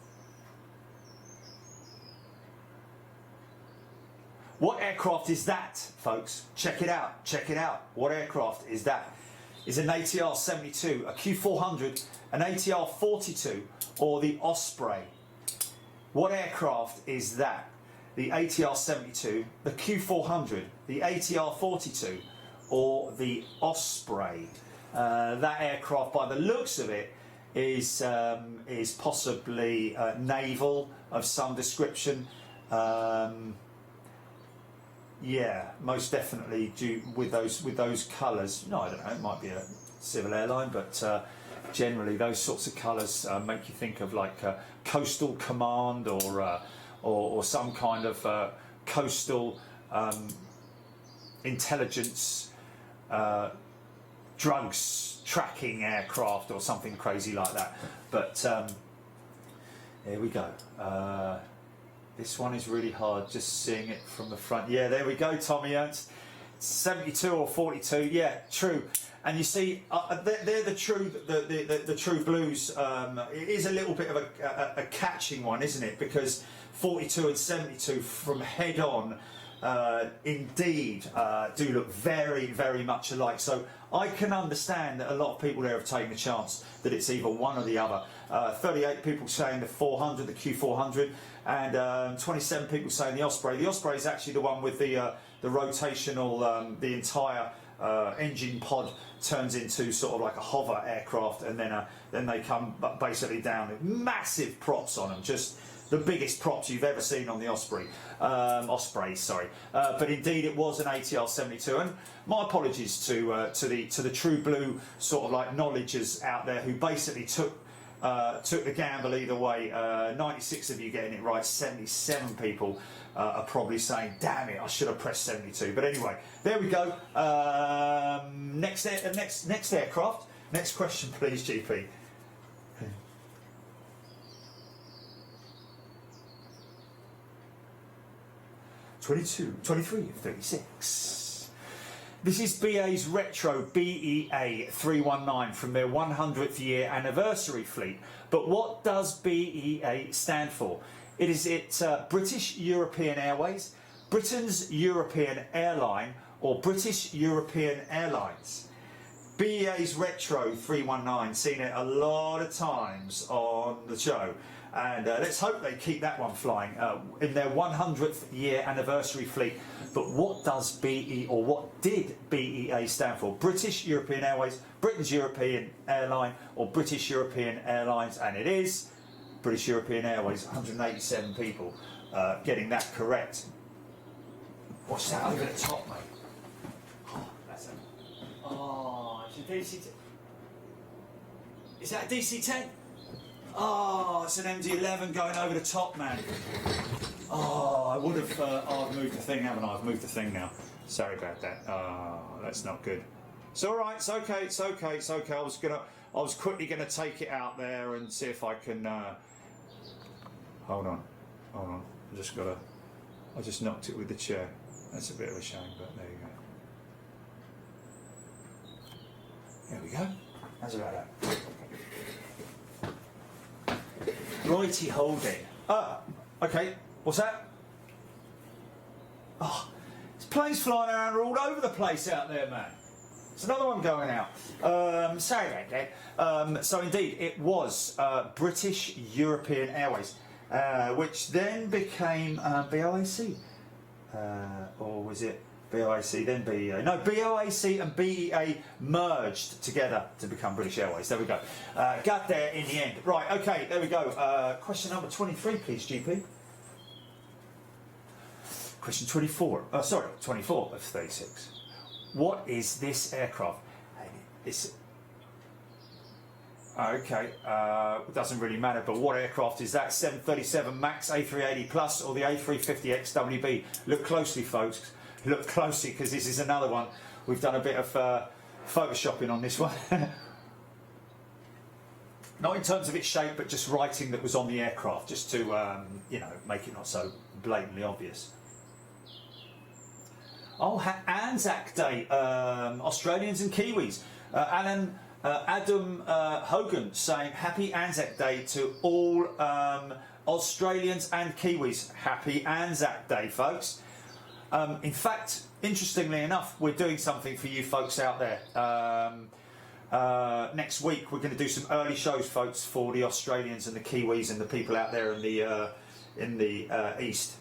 What aircraft is that, folks? Check it out, check it out. What aircraft is that? Is an ATR-72, a Q400, an ATR-42, or the Osprey? What aircraft is that? The ATR-72, the Q400, the ATR-42, or the Osprey? That aircraft, by the looks of it, is possibly naval of some description. Yeah, most definitely with those colours. No, I don't know. It might be a civil airline, but generally those sorts of colours make you think of like Coastal Command or some kind of coastal intelligence drugs tracking aircraft or something crazy like that. But here we go. This one is really hard, just seeing it from the front. Yeah, there we go, Tommy Ernst. 72 or 42, yeah, true. And you see, they're the true blues. It is a little bit of a catching one, isn't it? Because 42 and 72 from head on, indeed, do look very, very much alike. So I can understand that a lot of people there have taken a chance that it's either one or the other. 38 people saying the 400, the Q400, and 27 people saying the Osprey. The Osprey is actually the one with the rotational, the entire engine pod turns into sort of like a hover aircraft, and then they come basically down with massive props on them, just the biggest props you've ever seen on the Osprey. Osprey, sorry. But indeed, it was an ATR 72, and my apologies to the true blue sort of like knowledges out there who basically took the gamble either way. 96 of you getting it right, 77 people are probably saying, damn it, I should have pressed 72. But anyway, there we go. Next aircraft. Next question, please, GP. 22, 23, 36. This is BA's retro BEA 319 from their 100th year anniversary fleet. But what does BEA stand for? Is it British European Airways, Britain's European Airline, or British European Airlines? BEA's retro 319, seen it a lot of times on the show. And let's hope they keep that one flying in their 100th year anniversary fleet. But what does BE, or what did BEA stand for? British European Airways, Britain's European Airline, or British European Airlines? And it is British European Airways. 187 people getting that correct. What's that over the top, mate? Oh, that's a... Oh, it's a DC-10. Is that a DC-10? Oh, it's an MD-11 going over the top, man. Oh, I would have... I've moved the thing, haven't I? I've moved the thing now. Sorry about that. Oh, that's not good. It's all right. It's okay. It's okay. It's okay. I was quickly gonna take it out there and see if I can. Hold on. I just knocked it with the chair. That's a bit of a shame, but there you go. There we go. How's about that? Righty holding. Okay. What's that? Oh, there's planes flying around all over the place out there, man. There's another one going out. Sorry about that. So indeed, it was British European Airways, which then became BOAC. Or was it BOAC, then BEA? No, BOAC and BEA merged together to become British Airways. There we go. Got there in the end. Right, okay, there we go. Question number 23, please, GP. Question 24. 24 of 36. What is this aircraft? Okay, doesn't really matter, but what aircraft is that? 737 MAX, A380 Plus, or the A350 XWB? Look closely, folks. Look closely, because this is another one. We've done a bit of photoshopping on this one. Not in terms of its shape, but just writing that was on the aircraft, just to make it not so blatantly obvious. Oh, Anzac Day, Australians and Kiwis. Adam Hogan saying Happy Anzac Day to all Australians and Kiwis. Happy Anzac Day, folks. In fact, interestingly enough, we're doing something for you folks out there. Next week, we're going to do some early shows, folks, for the Australians and the Kiwis and the people out there in the East.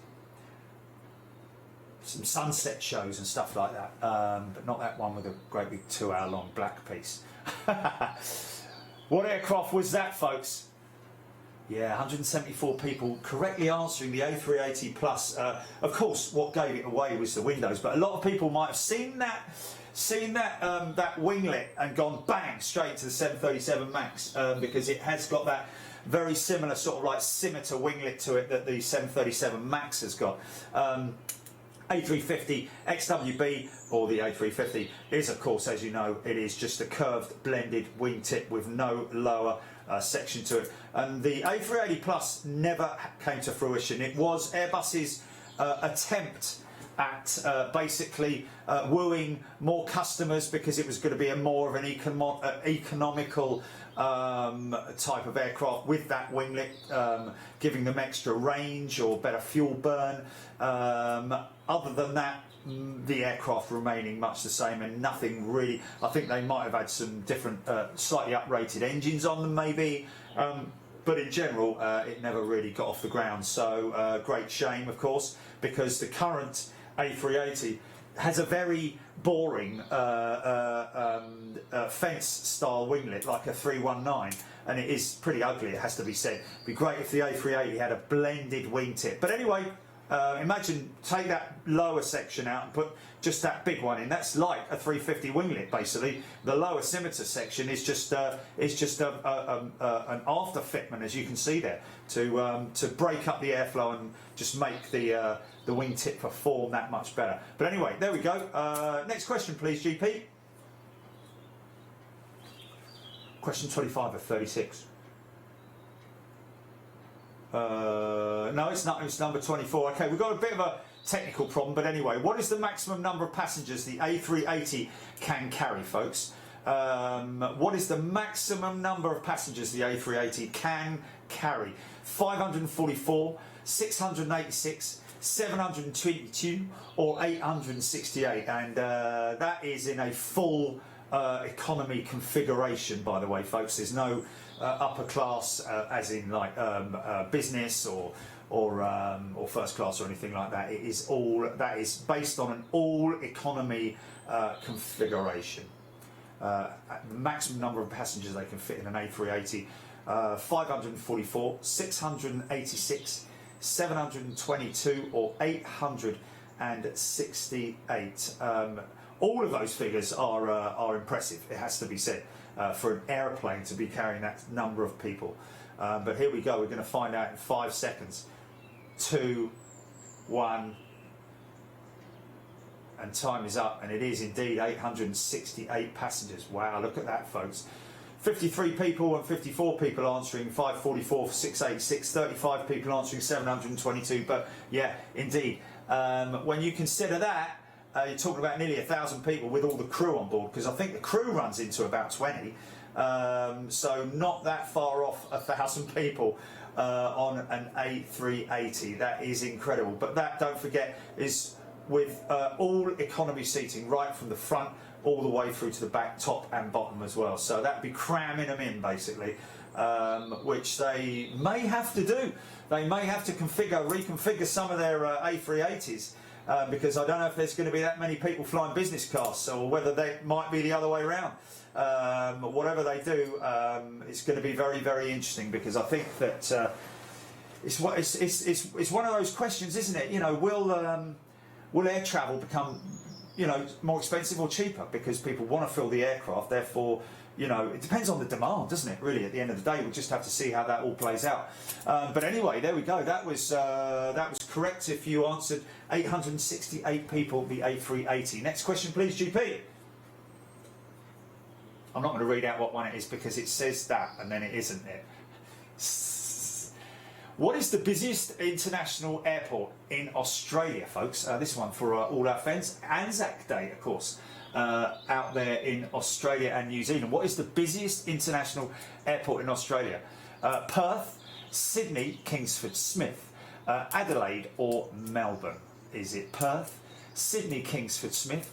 Some sunset shows and stuff like that, but not that one with a great big 2-hour-long black piece. What aircraft was that, folks? Yeah, 174 people correctly answering the A380 Plus. Of course, what gave it away was the windows, but a lot of people might have seen that winglet and gone bang straight to the 737 MAX because it has got that very similar sort of like scimitar winglet to it that the 737 MAX has got. A350 XWB, or the A350, is, of course, as you know, it is just a curved blended wingtip with no lower section to it. And the A380 Plus never came to fruition. It was Airbus's attempt at basically wooing more customers because it was going to be a more of an economical type of aircraft with that winglet, giving them extra range or better fuel burn. Other than that, the aircraft remaining much the same and nothing really. I think they might have had some different, slightly uprated engines on them maybe, but in general it never really got off the ground. So great shame, of course, because the current A380 has a very boring fence style winglet like a 319, and it is pretty ugly, it has to be said. It'd be great if the A380 had a blended wingtip. But anyway, imagine, take that lower section out and put just that big one in. That's like a 350 winglet basically. The lower scimitar section is just an after fitment, as you can see there, to break up the airflow and just make the wingtip perform that much better. But anyway, there we go. Next question, please, GP. Question 25 of 36. No, it's not. It's number 24. Okay, we've got a bit of a technical problem, but anyway, what is the maximum number of passengers the A380 can carry, folks? What is the maximum number of passengers the A380 can carry? 544, 686, 722, or 868? And that is in a full economy configuration, by the way, folks. There's no upper class, as in like business or first class or anything like that. It is all, that is based on an all economy configuration. The maximum number of passengers they can fit in an A380: 544, 686, 722, or 868. All of those figures are impressive, it has to be said, for an aeroplane to be carrying that number of people. But here we go, we're going to find out in 5 seconds. 2, 1, and time is up, and it is indeed 868 passengers. Wow, look at that, folks. 53 people and 54 people answering 544 for 686, 35 people answering 722. But yeah, indeed, when you consider that, you're talking about nearly 1,000 people with all the crew on board, because I think the crew runs into about 20, so not that far off 1,000 people on an A380. That is incredible. But that, don't forget, is with all economy seating right from the front all the way through to the back, top and bottom as well. So that'd be cramming them in basically, which they may have to do. They may have to reconfigure some of their A380s. Because I don't know if there's going to be that many people flying business class, or whether they might be the other way around. Whatever they do, it's going to be very, very interesting, because I think that it's one of those questions, isn't it? You know, will air travel become, you know, more expensive or cheaper because people want to fill the aircraft? Therefore, you know, it depends on the demand, doesn't it? Really, at the end of the day, we'll just have to see how that all plays out. But anyway, there we go. That was correct. If you answered 868 people, the A380. Next question, please, GP. I'm not going to read out what one it is because it says that and then it isn't it. What is the busiest international airport in Australia, folks? This one for all our friends. Anzac Day, of course. Out there in Australia and New Zealand. What is the busiest international airport in Australia? Perth, Sydney, Kingsford Smith, Adelaide or Melbourne? Is it Perth, Sydney, Kingsford Smith?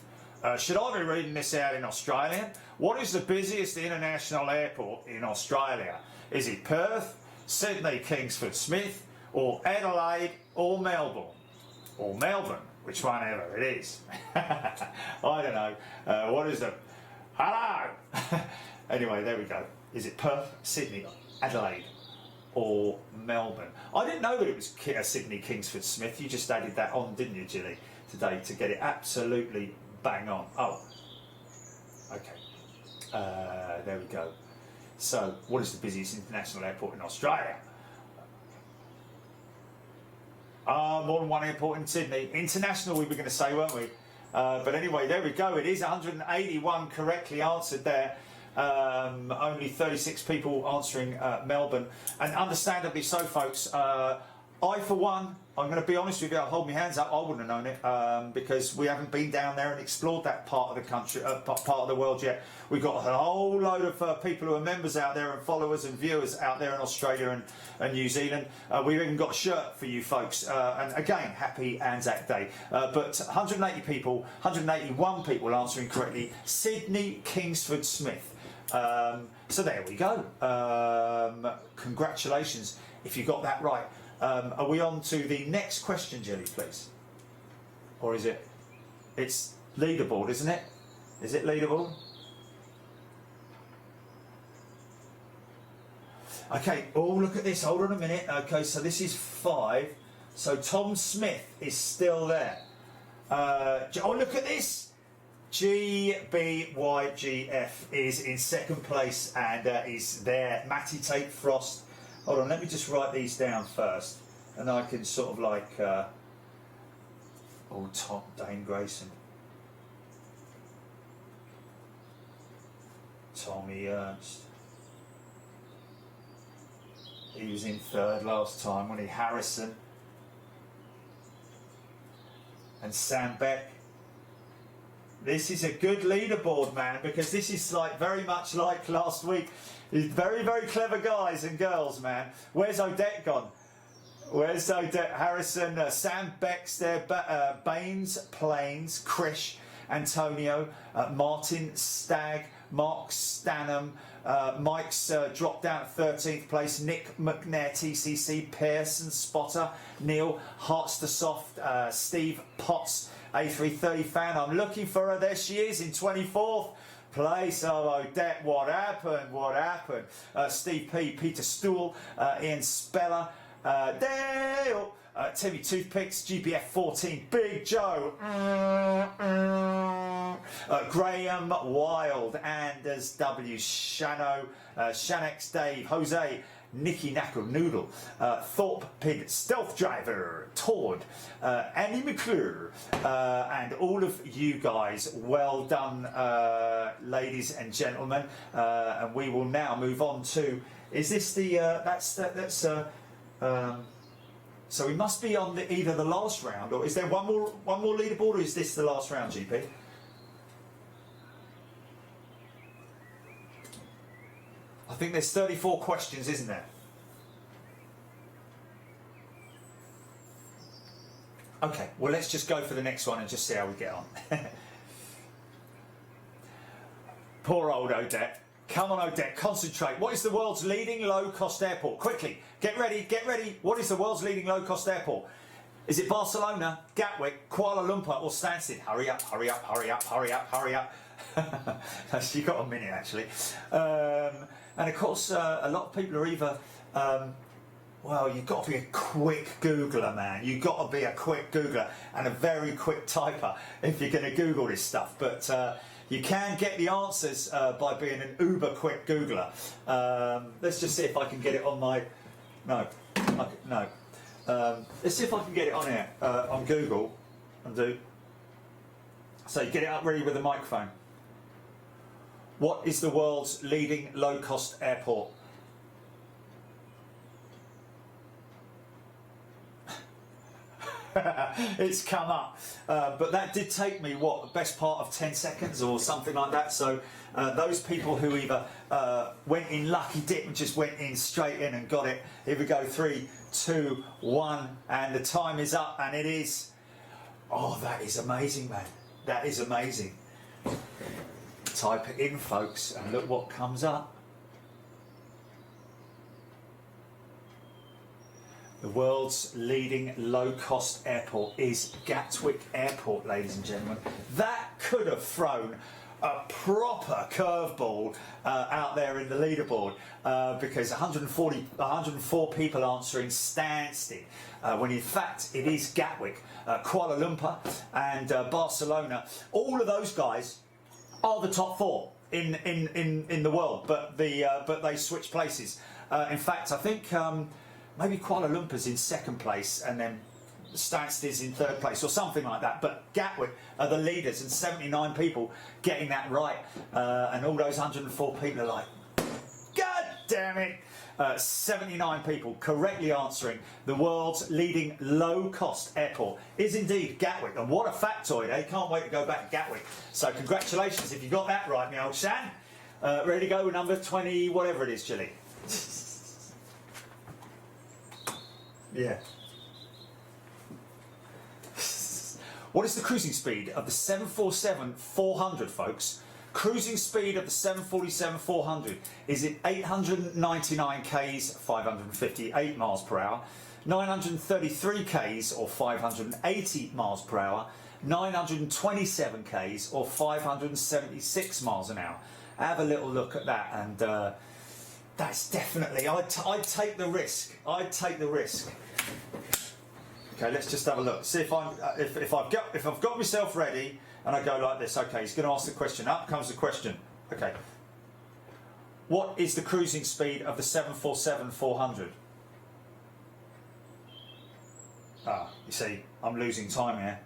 Should I be reading this out in Australian? What is the busiest international airport in Australia? Is it Perth, Sydney, Kingsford Smith, or Adelaide or Melbourne? Or Melbourne, which one ever it is. I don't know. What is it? Hello! Anyway, there we go. Is it Perth, Sydney, Adelaide or Melbourne? I didn't know that it was Sydney Kingsford Smith. You just added that on, didn't you, Gilly, today to get it absolutely bang on. Oh, okay. There we go. So, what is the busiest international airport in Australia? More than one airport in Sydney. International, we were going to say, weren't we? But anyway, there we go. It is 181 correctly answered there. Only 36 people answering Melbourne. And understandably so, folks. I, for one, I'm going to be honest with you, I'll hold my hands up, I wouldn't have known it because we haven't been down there and explored that part of the country, part of the world yet. We've got a whole load of people who are members out there and followers and viewers out there in Australia and New Zealand. We've even got a shirt for you folks. And again, happy Anzac Day. But 180 people, 181 people answering correctly. Sydney Kingsford Smith. So there we go. Congratulations if you got that right. Are we on to the next question, Jelly, please? Or is it? It's leaderboard, isn't it? Is it leaderboard? Okay, oh, look at this. Hold on a minute. Okay, so this is 5. So Tom Smith is still there. Oh, look at this. GBYGF is in second place and is there. Matty Tate Frost. Hold on, let me just write these down first. And I can sort of like... Tom, Dane Grayson. Tommy Ernst. He was in third last time, wasn't he? Harrison. And Sam Beck. This is a good leaderboard, man, because this is like very much like last week. Very, very clever guys and girls, man. Where's Odette gone? Where's Odette? Harrison, Sam Beck's there, Baines, Plains, Krish, Antonio, Martin, Stagg, Mark Stanham, Mike's dropped down at 13th place, Nick McNair, TCC, Pearson, Spotter, Neil, Heartstersoft, Steve Potts, A330 fan. I'm looking for her. There she is in 24th place. Oh, Odette, what happened? What happened? Steve P, Peter Stool, Ian Speller, Dale, Timmy Toothpicks, GBF 14, Big Joe, Graham Wild, Anders W, Shano, Shanex Dave, Jose, Nicky Knackle Noodle, Thorpe Pig, Stealth Driver, Tord, Andy McClure, and all of you guys. Well done, ladies and gentlemen. And we will now move on to. Is this the? So we must be on either the last round, or is there one more leaderboard, or is this the last round, GP? I think there's 34 questions, isn't there? Okay, well, let's just go for the next one and just see how we get on. Poor old Odette. Come on, Odette, concentrate. What is the world's leading low-cost airport? Quickly, get ready, get ready. What is the world's leading low-cost airport? Is it Barcelona, Gatwick, Kuala Lumpur, or Stansted? Hurry up, hurry up, hurry up, hurry up, hurry up. You got a minute, actually. And of course, a lot of people are either, well, you've got to be a quick Googler, man. You've got to be a quick Googler and a very quick typer if you're going to Google this stuff. But you can get the answers by being an uber quick Googler. Let's just see if I can get it on my... No. Let's see if I can get it on here, on Google. And do. So you get it up ready with the microphone. What is the world's leading low-cost airport? It's come up, but that did take me what, the best part of 10 seconds or something like that. So those people who either went in lucky dip and just went in straight in and got it. Here we go, 3, 2, 1, and the time is up, and it is. Oh, that is amazing, man. That is amazing. Type it in, folks, and look what comes up. The world's leading low-cost airport is Gatwick Airport, ladies and gentlemen. That could have thrown a proper curveball out there in the leaderboard because 104 people answering Stansted, when in fact it is Gatwick, Kuala Lumpur and Barcelona. All of those guys are the top 4 in the world, but they switch places. In fact, I think maybe Kuala Lumpur's in 2nd place and then Stansted is in 3rd place or something like that, but Gatwick are the leaders and 79 people getting that right, and all those 104 people are like, God damn it! 79 people correctly answering the world's leading low-cost airport is indeed Gatwick, and what a factoid, eh? Can't wait to go back to Gatwick. So congratulations if you got that right, my old Shan. Ready to go with number 20, whatever it is, Chili. Yeah. What is the cruising speed of the 747-400, folks? Cruising speed of the 747-400. Is it 899 k's, 558 miles per hour, 933 k's or 580 miles per hour, 927 k's or 576 miles an hour? Have a little look at that, and that's definitely, I'd take the risk. I'd take the risk. Okay, let's just have a look. See if I've got myself ready, and I go like this. Okay, he's going to ask the question. Up comes the question. Okay. What is the cruising speed of the 747-400? Ah, you see, I'm losing time here.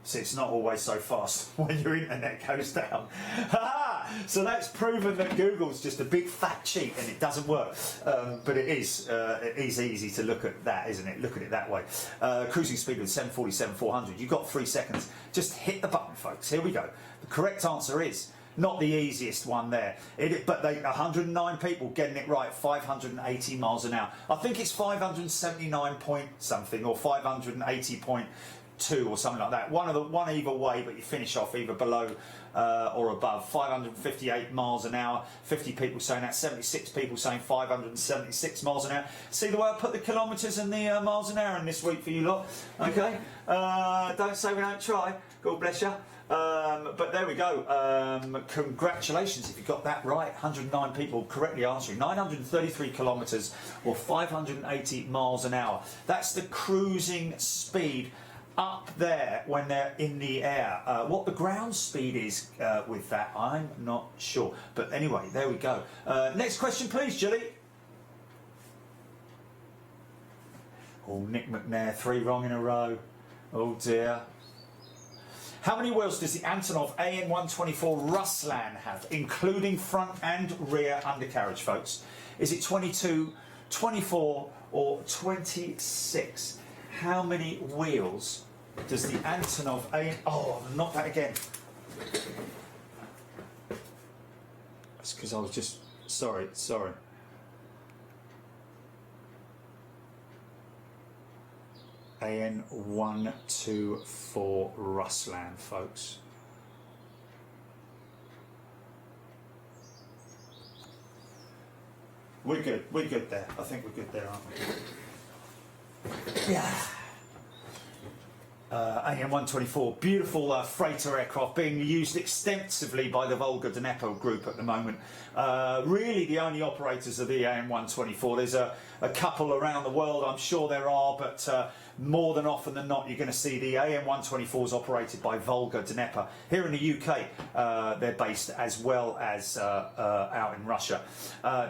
See, it's not always so fast when your internet goes down. So that's proven that Google's just a big fat cheat and it doesn't work. But it is easy to look at that, isn't it? Look at it that way. Cruising speed with 747-400. You've got 3 seconds. Just hit the button, folks. Here we go. The correct answer is not the easiest one there. But 109 people getting it right, 580 miles an hour. I think it's 579 point something or 580.2 or something like that. One either way, but you finish off either below or above. 558 miles an hour. 50 people saying that. 76 people saying 576 miles an hour. See the way I put the kilometres and the miles an hour in this week for you lot. Okay. Don't say we don't try. God bless you. But there we go. Congratulations if you got that right. 109 people correctly answering. 933 kilometres or 580 miles an hour. That's the cruising speed up there when they're in the air. What the ground speed is with that, I'm not sure. But anyway, there we go. Next question, please, Julie. Oh, Nick McNair, 3 wrong in a row. Oh dear. How many wheels does the Antonov AN124 Ruslan have, including front and rear undercarriage, folks? Is it 22, 24 or 26? How many wheels does the Antonov Oh, not that again. That's because I was just... Sorry. AN124 Ruslan, folks. We're good there. I think we're good there, aren't we? Yeah. AN124, beautiful freighter aircraft being used extensively by the Volga Dnepr group at the moment. Really the only operators of the AN124. There's a couple around the world, I'm sure there are, but more than often than not you're going to see the AN124s operated by Volga Dnepr. Here in the UK they're based as well as out in Russia.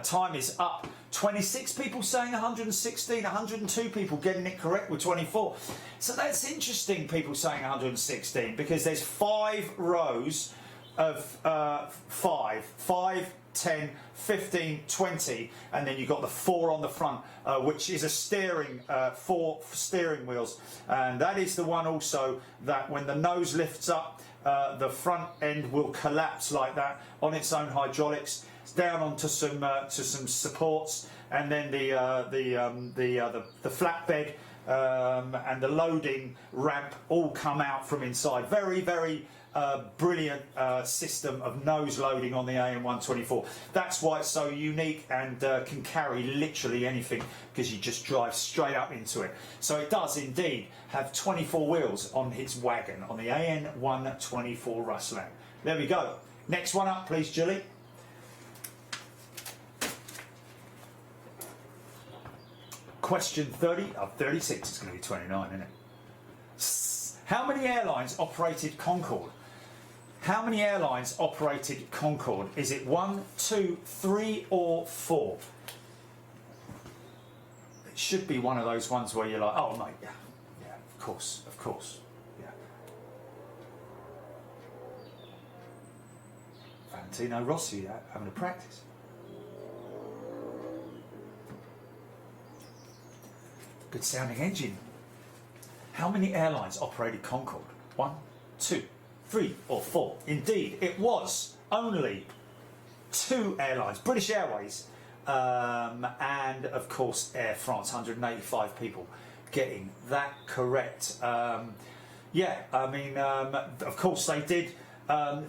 Time is up. 26 people saying 116, 102 people getting it correct with 24. So that's interesting, people saying 116, because there's 5 rows of 5, 10, 15, 20, and then you've got the 4 on the front, which is a steering, 4 steering wheels. And that is the one also that when the nose lifts up, the front end will collapse like that on its own hydraulics. It's down onto some supports, and then the flatbed and the loading ramp all come out from inside. Very, very brilliant system of nose loading on the AN124. That's why it's so unique and can carry literally anything, because you just drive straight up into it. So it does indeed have 24 wheels on its wagon, on the AN124 Ruslan. There we go. Next one up, please, Julie. Question 30 of 36. It's going to be 29, isn't it? How many airlines operated Concorde? How many airlines operated Concorde? Is it 1, 2, 3 or 4? It should be one of those ones where you're like, oh mate, yeah, of course, yeah. Valentino Rossi having a practice. Good sounding engine. How many airlines operated Concorde? 1, 2, 3 or 4? Indeed, it was only 2 airlines. British Airways and, of course, Air France. 185 people getting that correct. Yeah, I mean, of course, they did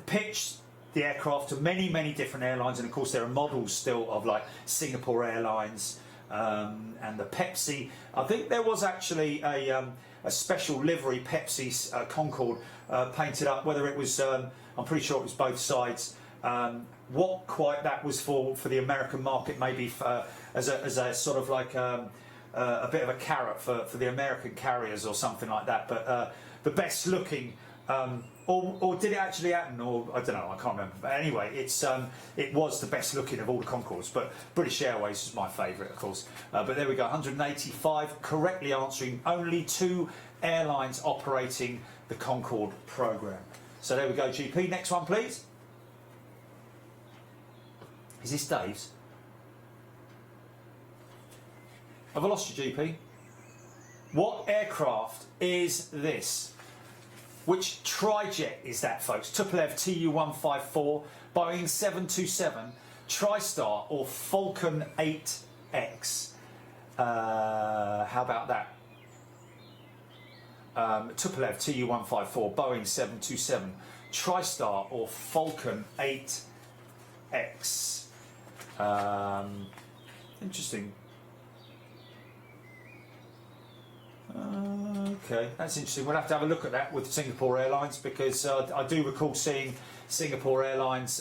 pitch the aircraft to many, many different airlines. And, of course, there are models still of, like, Singapore Airlines and the Pepsi. I think there was actually a special livery Pepsi Concorde painted up, whether it was, I'm pretty sure it was both sides. What quite that was for the American market, maybe as a sort of like a bit of a carrot for the American carriers or something like that. But the best looking, or did it actually happen? Or I don't know, I can't remember. But anyway, it was the best looking of all the Concordes. But British Airways is my favourite, of course. But there we go, 185 correctly answering. Only 2 airlines operating the Concorde programme. So there we go, GP. Next one, please. Is this Dave's? Have I lost you, GP? What aircraft is this? Which trijet is that, folks? Tupolev Tu-154, Boeing 727, TriStar or Falcon 8X? How about that? Tupolev Tu-154, Boeing 727, TriStar or Falcon 8X? Interesting. Okay, that's interesting. We'll have to have a look at that with Singapore Airlines, because I do recall seeing Singapore Airlines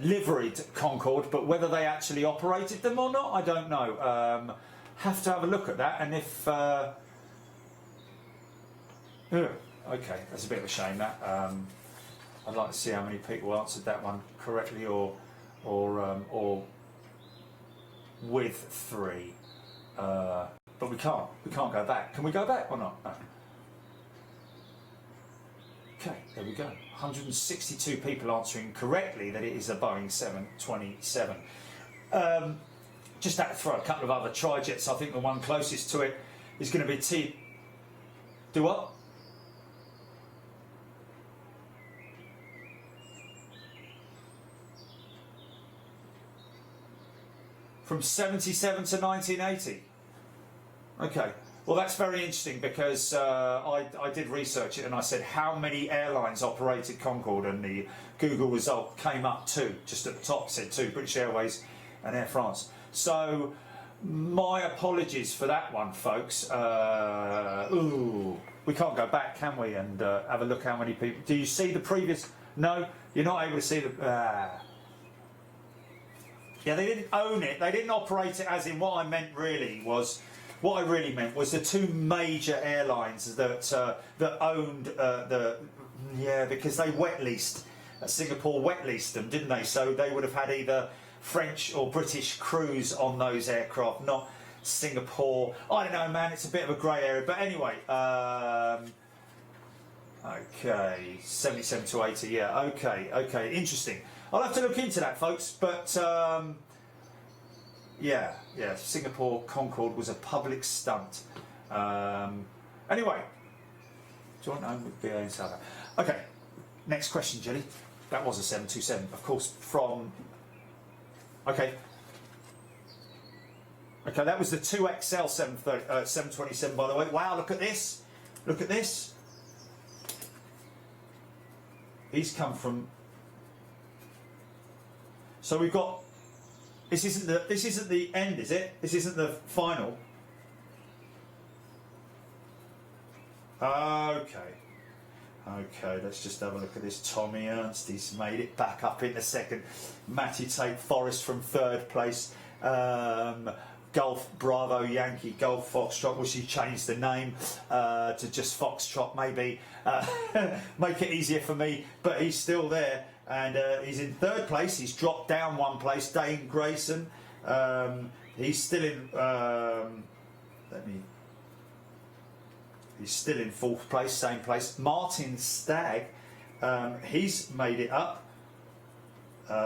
liveried Concorde, but whether they actually operated them or not, I don't know. Have to have a look at that, and if okay, that's a bit of a shame. That I'd like to see how many people answered that one correctly, or with 3. But we can't go back. Can we go back or not? No. Okay, there we go. 162 people answering correctly that it is a Boeing 727. Just had to throw a couple of other trijets. I think the one closest to it is going to be Do what? From 77 to 1980. Okay, well that's very interesting, because I did research it and I said how many airlines operated Concorde, and the Google result came up 2, just at the top said 2, British Airways and Air France. So my apologies for that one, folks. We can't go back, can we, and have a look how many people. Do you see the previous? No, you're not able to see the. Yeah, they didn't own it. They didn't operate it, as in what I meant really was. What I really meant was the 2 major airlines that owned because they wet leased, Singapore wet leased them, didn't they? So they would have had either French or British crews on those aircraft, not Singapore. I don't know, man. It's a bit of a grey area, but anyway. Okay, 77 to 80. Yeah. Okay. Interesting. I'll have to look into that, folks. But. Yeah, Singapore Concorde was a public stunt. Anyway, joint owned with BA and South Africa. Okay, next question, Jelly. That was a 727, of course, from. Okay, that was the 2XL 727, by the way. Wow, look at this. Look at this. He's come from. So we've got. This isn't the end, is it? This isn't the final. Okay. Okay, let's just have a look at this. Tommy Ernst, he's made it back up in the second. Matty Tate Forrest from third place. Golf Bravo Yankee Golf Foxtrot. Wish he changed the name to just Foxtrot, maybe. Make it easier for me, but he's still there. And he's in third place. He's dropped down one place. Dane Grayson. He's still in. He's still in fourth place, same place. Martin Stagg, he's made it up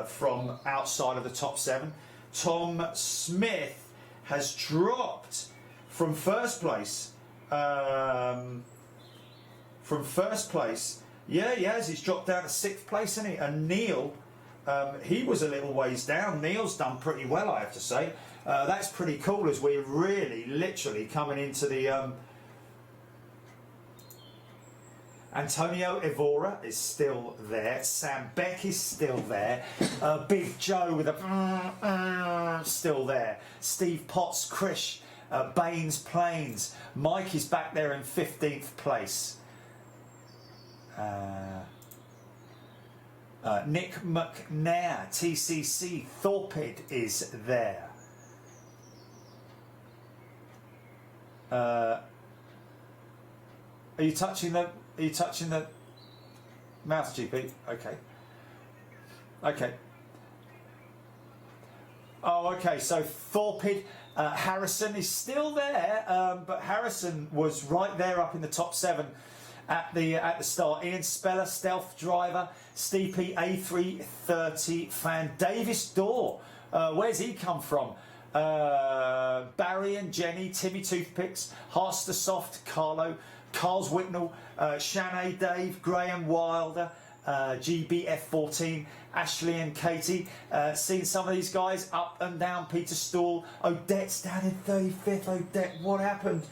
from outside of the top 7. Tom Smith has dropped from first place. Yeah, he has. He's dropped down to 6th place, hasn't he? And Neil, he was a little ways down. Neil's done pretty well, I have to say. That's pretty cool as we're really, literally coming into the... Antonio Evora is still there. Sam Beck is still there. Big Joe with a still there. Steve Potts, Krish, Baines Plains. Mike is back there in 15th place. Nick McNair, TCC Thorpid is there. Are you touching the mouse, GP? Okay. Okay. Oh, okay. So Thorpid, Harrison is still there, but Harrison was right there up in the top 7 at the start. Ian Speller, Stealth Driver, Steepy, A330 fan, Davis Dorr. Where's he come from? Barry and Jenny, Timmy Toothpicks, Harster Soft, Carl's Whitnell, Shanae Dave, Graham Wilder, GBF14, Ashley and Katie. Seen some of these guys up and down. Peter Stall, Odette's down in 35th. Odette, what happened?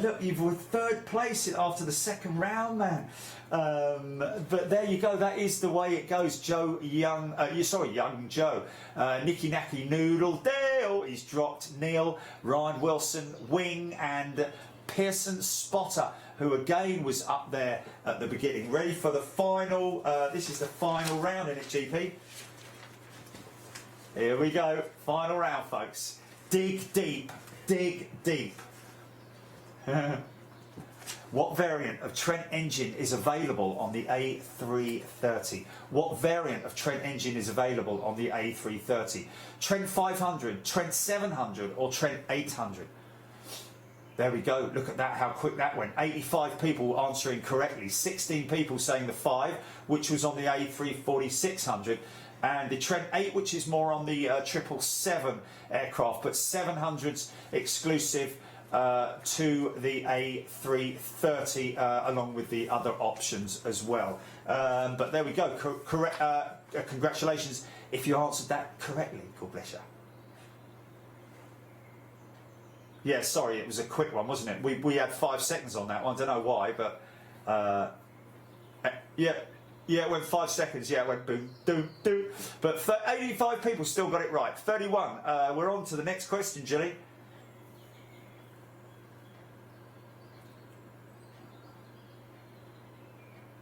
Look, you were 3rd place after the second round, man. But there you go. That is the way it goes. Joe Young, Young Joe, Nicky Nacky Noodle, Dale. He's dropped. Neil, Ryan Wilson, Wing, and Pearson Spotter, who again was up there at the beginning. Ready for the final. This is the final round in it, GP. Here we go. Final round, folks. Dig deep. Dig deep. What variant of Trent engine is available on the A330? What variant of Trent engine is available on the A330? Trent 500, Trent 700 or Trent 800? There we go. Look at that, how quick that went. 85 people answering correctly. 16 people saying the 5, which was on the A340-600. And the Trent 8, which is more on the 777 aircraft. But 700s exclusive to the A330, along with the other options as well. But there we go. Congratulations if you answered that correctly. God bless you. Yeah, sorry, it was a quick one, wasn't it? We had 5 seconds on that one. I don't know why, but yeah, it went 5 seconds. Yeah, it went boom, doom, doom. But 85 people still got it right. 31. We're on to the next question, Gilly.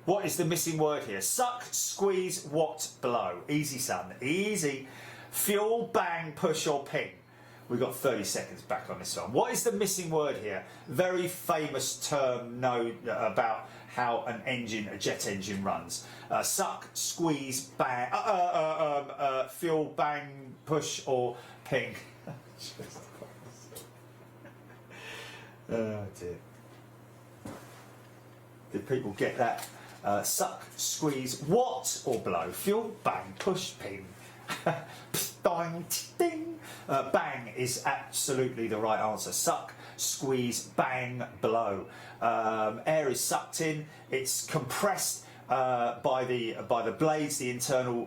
What is the missing word here? Suck, squeeze, what, blow? Easy, son. Easy. Fuel, bang, push, or ping. We've got 30 seconds back on this one. What is the missing word here? Very famous term about how a jet engine runs. Suck, squeeze, bang, fuel, bang, push, or ping. Oh dear. Did people get that? Suck, squeeze, what, or blow? Fuel, bang, push, ping. Ding, ding. Bang is absolutely the right answer. Suck, squeeze, bang, blow. Air is sucked in. It's compressed by the blades, the internal,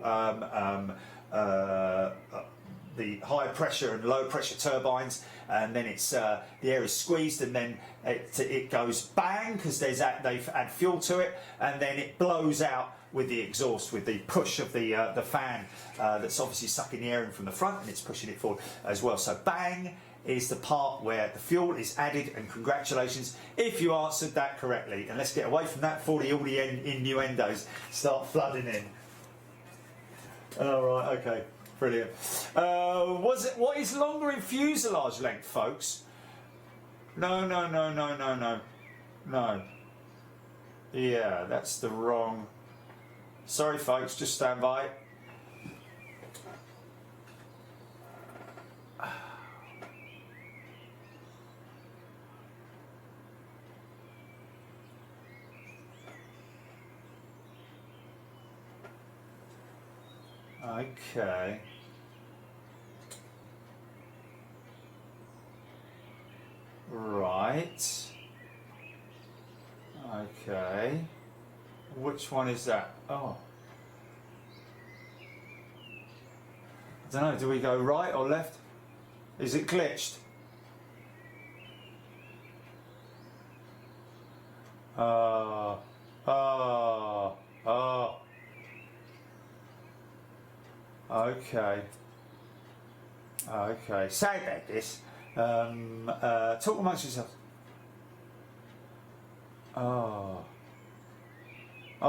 the high pressure and low pressure turbines, and then it's the air is squeezed, and then it goes bang because they've add fuel to it, and then it blows out with the exhaust, with the push of the fan that's obviously sucking the air in from the front and it's pushing it forward as well. So bang is the part where the fuel is added, and congratulations if you answered that correctly. And let's get away from that before all the innuendos start flooding in. All right, okay, brilliant. What is longer in fuselage length, folks? No. Yeah, that's the wrong. Sorry, folks, just stand by. Okay. Right. Okay. Which one is that? Oh. I don't know, do we go right or left? Is it glitched? Okay. Okay. Say about this. Talk amongst yourselves. Oh,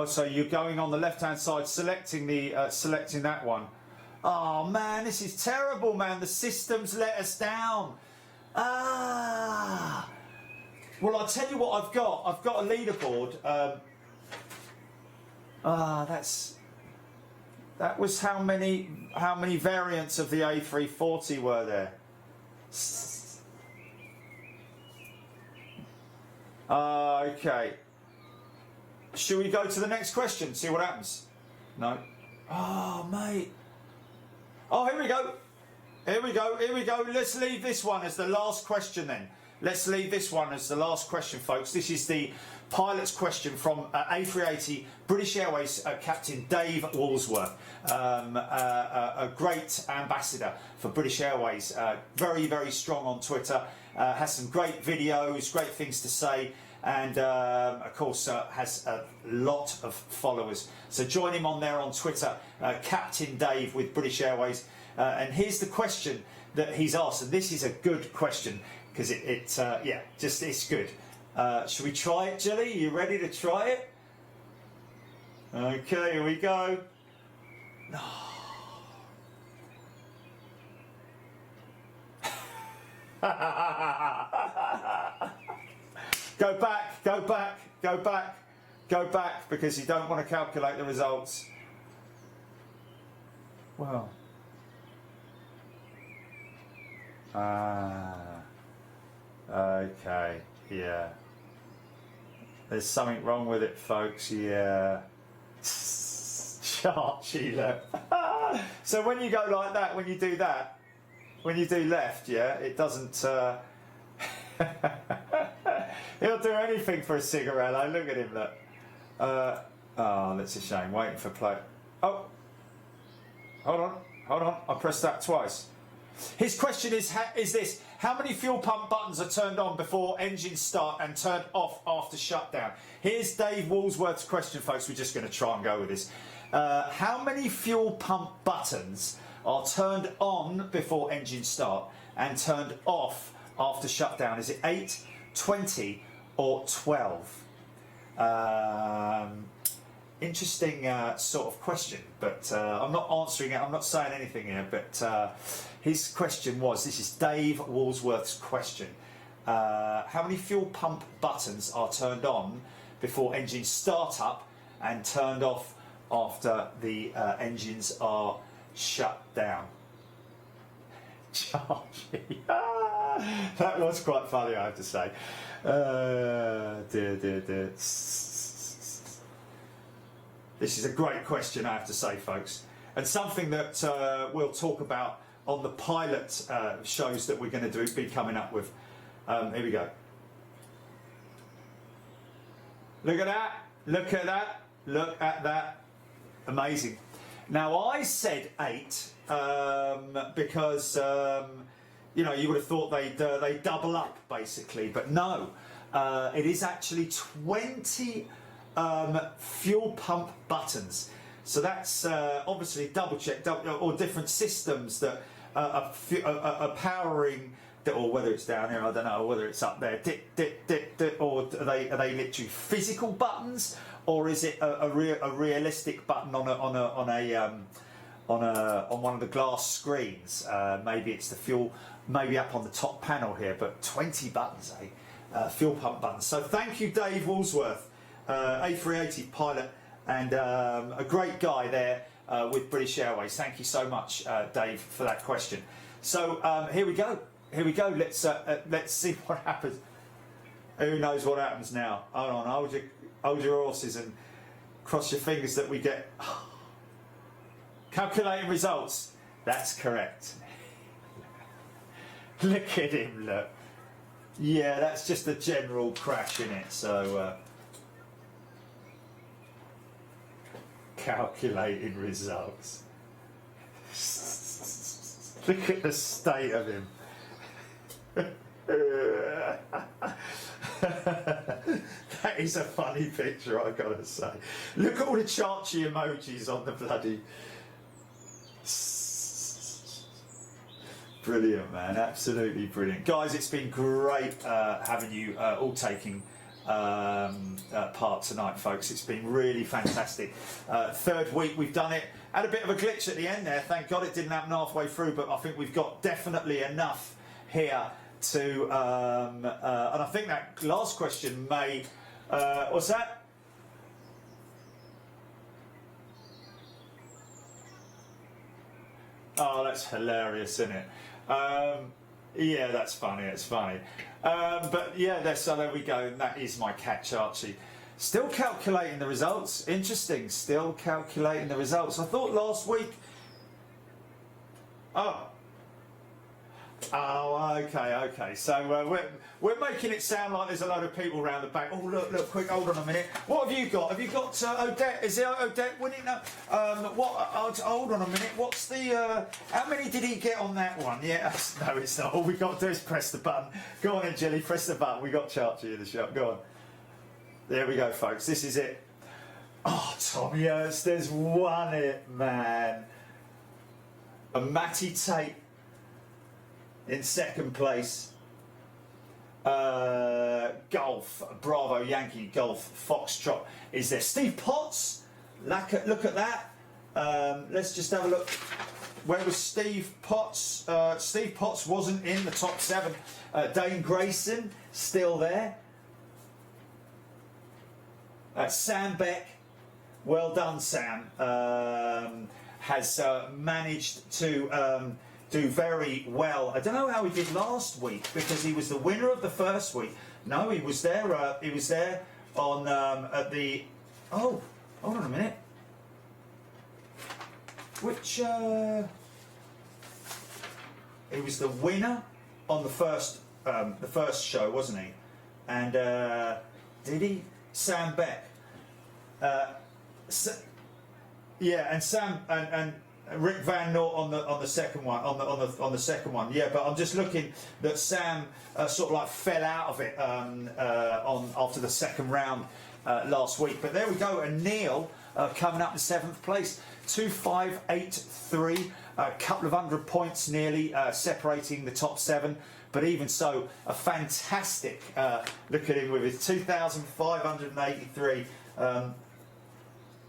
so you're going on the left-hand side, selecting that one. Oh man, this is terrible, man. The system's let us down. Well, I'll tell you what I've got. I've got a leaderboard. That was how many variants of the A340 were there? Okay. Should we go to the next question? See what happens? No. Oh, mate. Oh, here we go. Here we go. Let's leave this one as the last question then. Let's leave this one as the last question, folks. This is the pilot's question from A380 British Airways Captain Dave Woolsworth, a great ambassador for British Airways, very, very strong on Twitter, has some great videos, great things to say, and of course has a lot of followers. So join him on there on Twitter, Captain Dave with British Airways. And here's the question that he's asked, and this is a good question because it's good. Should we try it, Jelly? Are you ready to try it? Okay, here we go. Go back, because you don't want to calculate the results. Well. Okay, yeah. There's something wrong with it, folks, yeah. Chart, Sheila. So when you go like that, when you do left, yeah, it doesn't... He'll do anything for a cigarette. Look at him, look. Oh, that's a shame. Waiting for play. Oh, hold on. I pressed that twice. His question is this: how many fuel pump buttons are turned on before engines start and turned off after shutdown? Here's Dave Woolsworth's question, folks. We're just going to try and go with this. How many fuel pump buttons are turned on before engines start and turned off after shutdown? Is it 8, 20 or 12? Interesting sort of question, but I'm not answering it. I'm not saying anything here, but his question was, this is Dave Woolsworth's question, how many fuel pump buttons are turned on before engines start up and turned off after the engines are shut down? Charlie. That was quite funny, I have to say. Dear. This is a great question, I have to say, folks, and something that we'll talk about on the pilot shows that we're going to be coming up with. Here we go. Look at that. Amazing. Now, I said 8 because you would have thought they'd double up basically, but no, it is actually 20 fuel pump buttons. So that's obviously double check, or different systems that are powering, or whether it's down here, I don't know, or whether it's up there, or are they literally physical buttons, or is it a realistic button on one of the glass screens? Maybe it's the fuel, maybe up on the top panel here, but 20 buttons, fuel pump buttons. So thank you, Dave Woolsworth, A380 pilot, and a great guy there with British Airways. Thank you so much, Dave, for that question. So here we go. Here we go. Let's see what happens. Who knows what happens now? Hold on. Hold your horses and cross your fingers that we get. Calculating results. That's correct. Look at him. Look. Yeah, that's just a general crash in it. So. Calculating results. Look at the state of him. That is a funny picture, I've got to say. Look at all the Chachi emojis on the bloody. Brilliant, man, absolutely brilliant. Guys, it's been great having you all taking part tonight, folks. It's been really fantastic. Third week we've done it. Had a bit of a glitch at the end there. Thank God it didn't happen halfway through, but I think we've got definitely enough here to. And I think that last question may. What's that? Oh, that's hilarious, isn't it? Yeah, that's funny. It's funny. But yeah, so there we go. And that is my catch, Archie. Still calculating the results. Interesting. Still calculating the results. I thought last week. Oh, okay. So we're making it sound like there's a load of people around the back. Oh, look, quick, hold on a minute. What have you got? Have you got Odette? Is it Odette winning? No. Hold on a minute. What's the? How many did he get on that one? Yeah, no, it's not. All we got to do is press the button. Go on, then, Jilly, press the button. We got Chachi in the shop. Go on. There we go, folks. This is it. Oh, Tommy Ernst, there's won it, man. A Matty Tate in second place. Golf, Bravo, Yankee, Golf, Foxtrot is there. Steve Potts, look at that. Let's just have a look. Where was Steve Potts? Steve Potts wasn't in the top 7. Dane Grayson, still there. Sam Beck, well done, Sam. Has managed to do very well. I don't know how he did last week because he was the winner of the first week. No, he was there. He was there on at the. Oh, hold on a minute. Which he was the winner on the first show, wasn't he? And did he? Sam Beck. Yeah, and Sam and Rick Van Noort on the second one, on the second one. Yeah, but I'm just looking that Sam sort of like fell out of it after the second round last week. But there we go. And Neil coming up in 7th place, 2583, a couple of 100 points nearly separating the top 7. But even so, a fantastic look at him with his 2,583.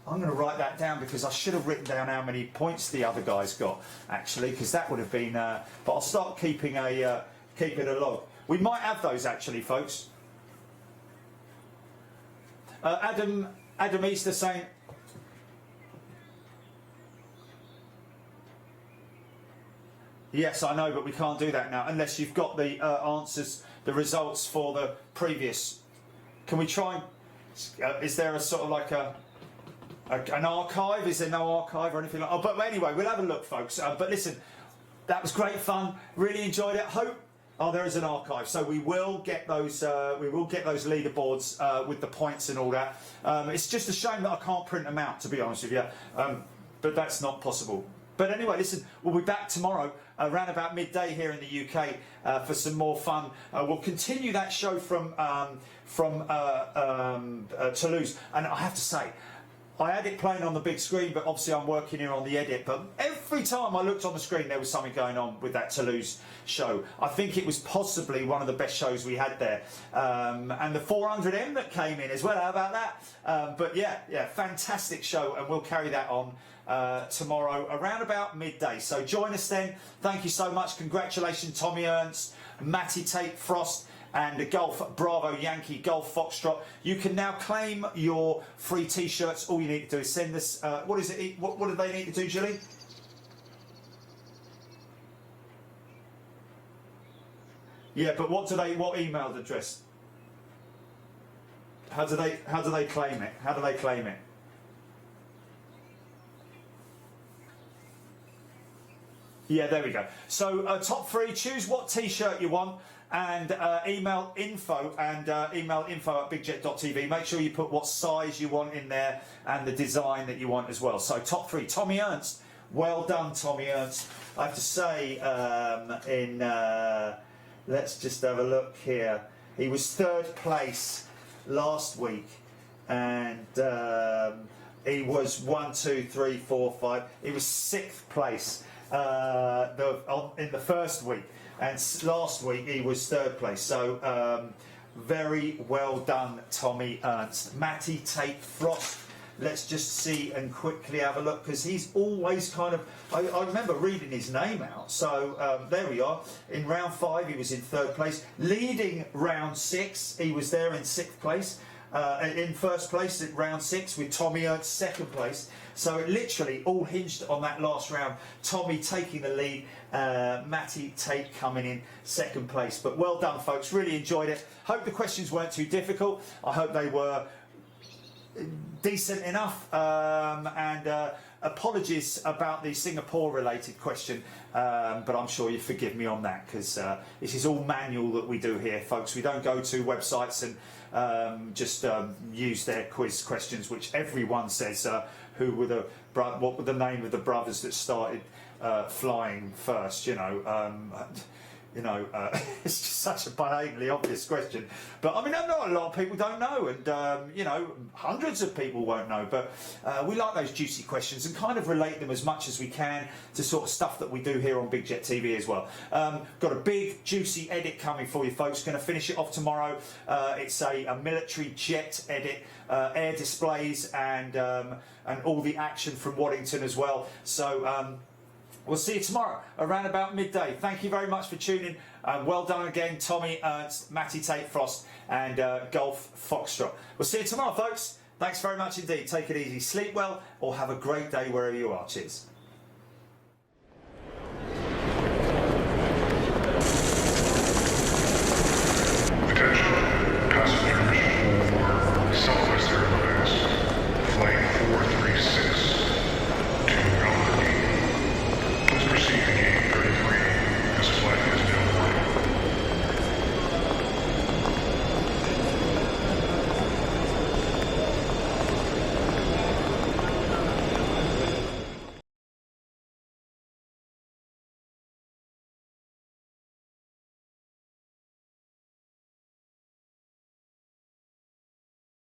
I'm going to write that down because I should have written down how many points the other guys got, actually, because that would have been. But I'll start keeping a log. We might have those actually, folks. Adam Easter saying. Yes, I know, but we can't do that now unless you've got the answers, the results for the previous. Can we try? Is there a sort of like an archive? Is there no archive or anything like? Oh, but anyway, we'll have a look, folks. But listen, that was great fun. Really enjoyed it. Hope. Oh, there is an archive, so we will get those. We will get those leaderboards with the points and all that. It's just a shame that I can't print them out, to be honest with you. But that's not possible. But anyway, listen, we'll be back tomorrow around about midday here in the UK for some more fun. We'll continue that show from Toulouse, and I have to say, I had it playing on the big screen, but obviously I'm working here on the edit. But every time I looked on the screen, there was something going on with that Toulouse show. I think it was possibly one of the best shows we had there. And the 400M that came in as well, how about that? But yeah, fantastic show, and we'll carry that on tomorrow around about midday. So join us then. Thank you so much. Congratulations, Tommy Ernst, Matty Tate Frost, and the Golf Bravo Yankee Golf Foxtrot. You can now claim your free t-shirts. All you need to do is send us, what is it? What do they need to do, Julie? Yeah, but what email address? How do they claim it? How do they claim it? Yeah, there we go. So top three, choose what t-shirt you want, and email info at bigjet.tv. Make sure you put what size you want in there and the design that you want as well. So top three, Tommy Ernst. Well done, Tommy Ernst. I have to say, let's just have a look here. He was third place last week, and he was 1, 2, 3, 4, 5. He was 6th place in the first week, and last week he was 3rd place. So very well done, Tommy Ernst. Matty Tate Frost. Let's just see and quickly have a look, because he's always kind of, I remember reading his name out. So there we are. In round 5 he was in 3rd place. Leading round 6, he was there in 6th place. In 1st place at round 6 with Tommy Ernst 2nd place. So it literally all hinged on that last round. Tommy taking the lead, Matty Tate coming in 2nd place. But well done, folks. Really enjoyed it. Hope the questions weren't too difficult. I hope they were decent enough, and apologies about the Singapore related question, but I'm sure you forgive me on that, because this is all manual that we do here, folks. We don't go to websites and just use their quiz questions, which everyone says what were the name of the brothers that started flying first, it's just such a blatantly obvious question. But I mean, I know a lot of people don't know, and hundreds of people won't know. But we like those juicy questions and kind of relate them as much as we can to sort of stuff that we do here on Big Jet TV as well. Got a big juicy edit coming for you, folks. Going to finish it off tomorrow. It's a military jet edit, air displays, and all the action from Waddington as well. So. We'll see you tomorrow around about midday. Thank you very much for tuning. Well done again, Tommy Ernst, Matty Tate Frost, and Golf Foxtrot. We'll see you tomorrow, folks. Thanks very much indeed. Take it easy. Sleep well, or have a great day wherever you are. Cheers.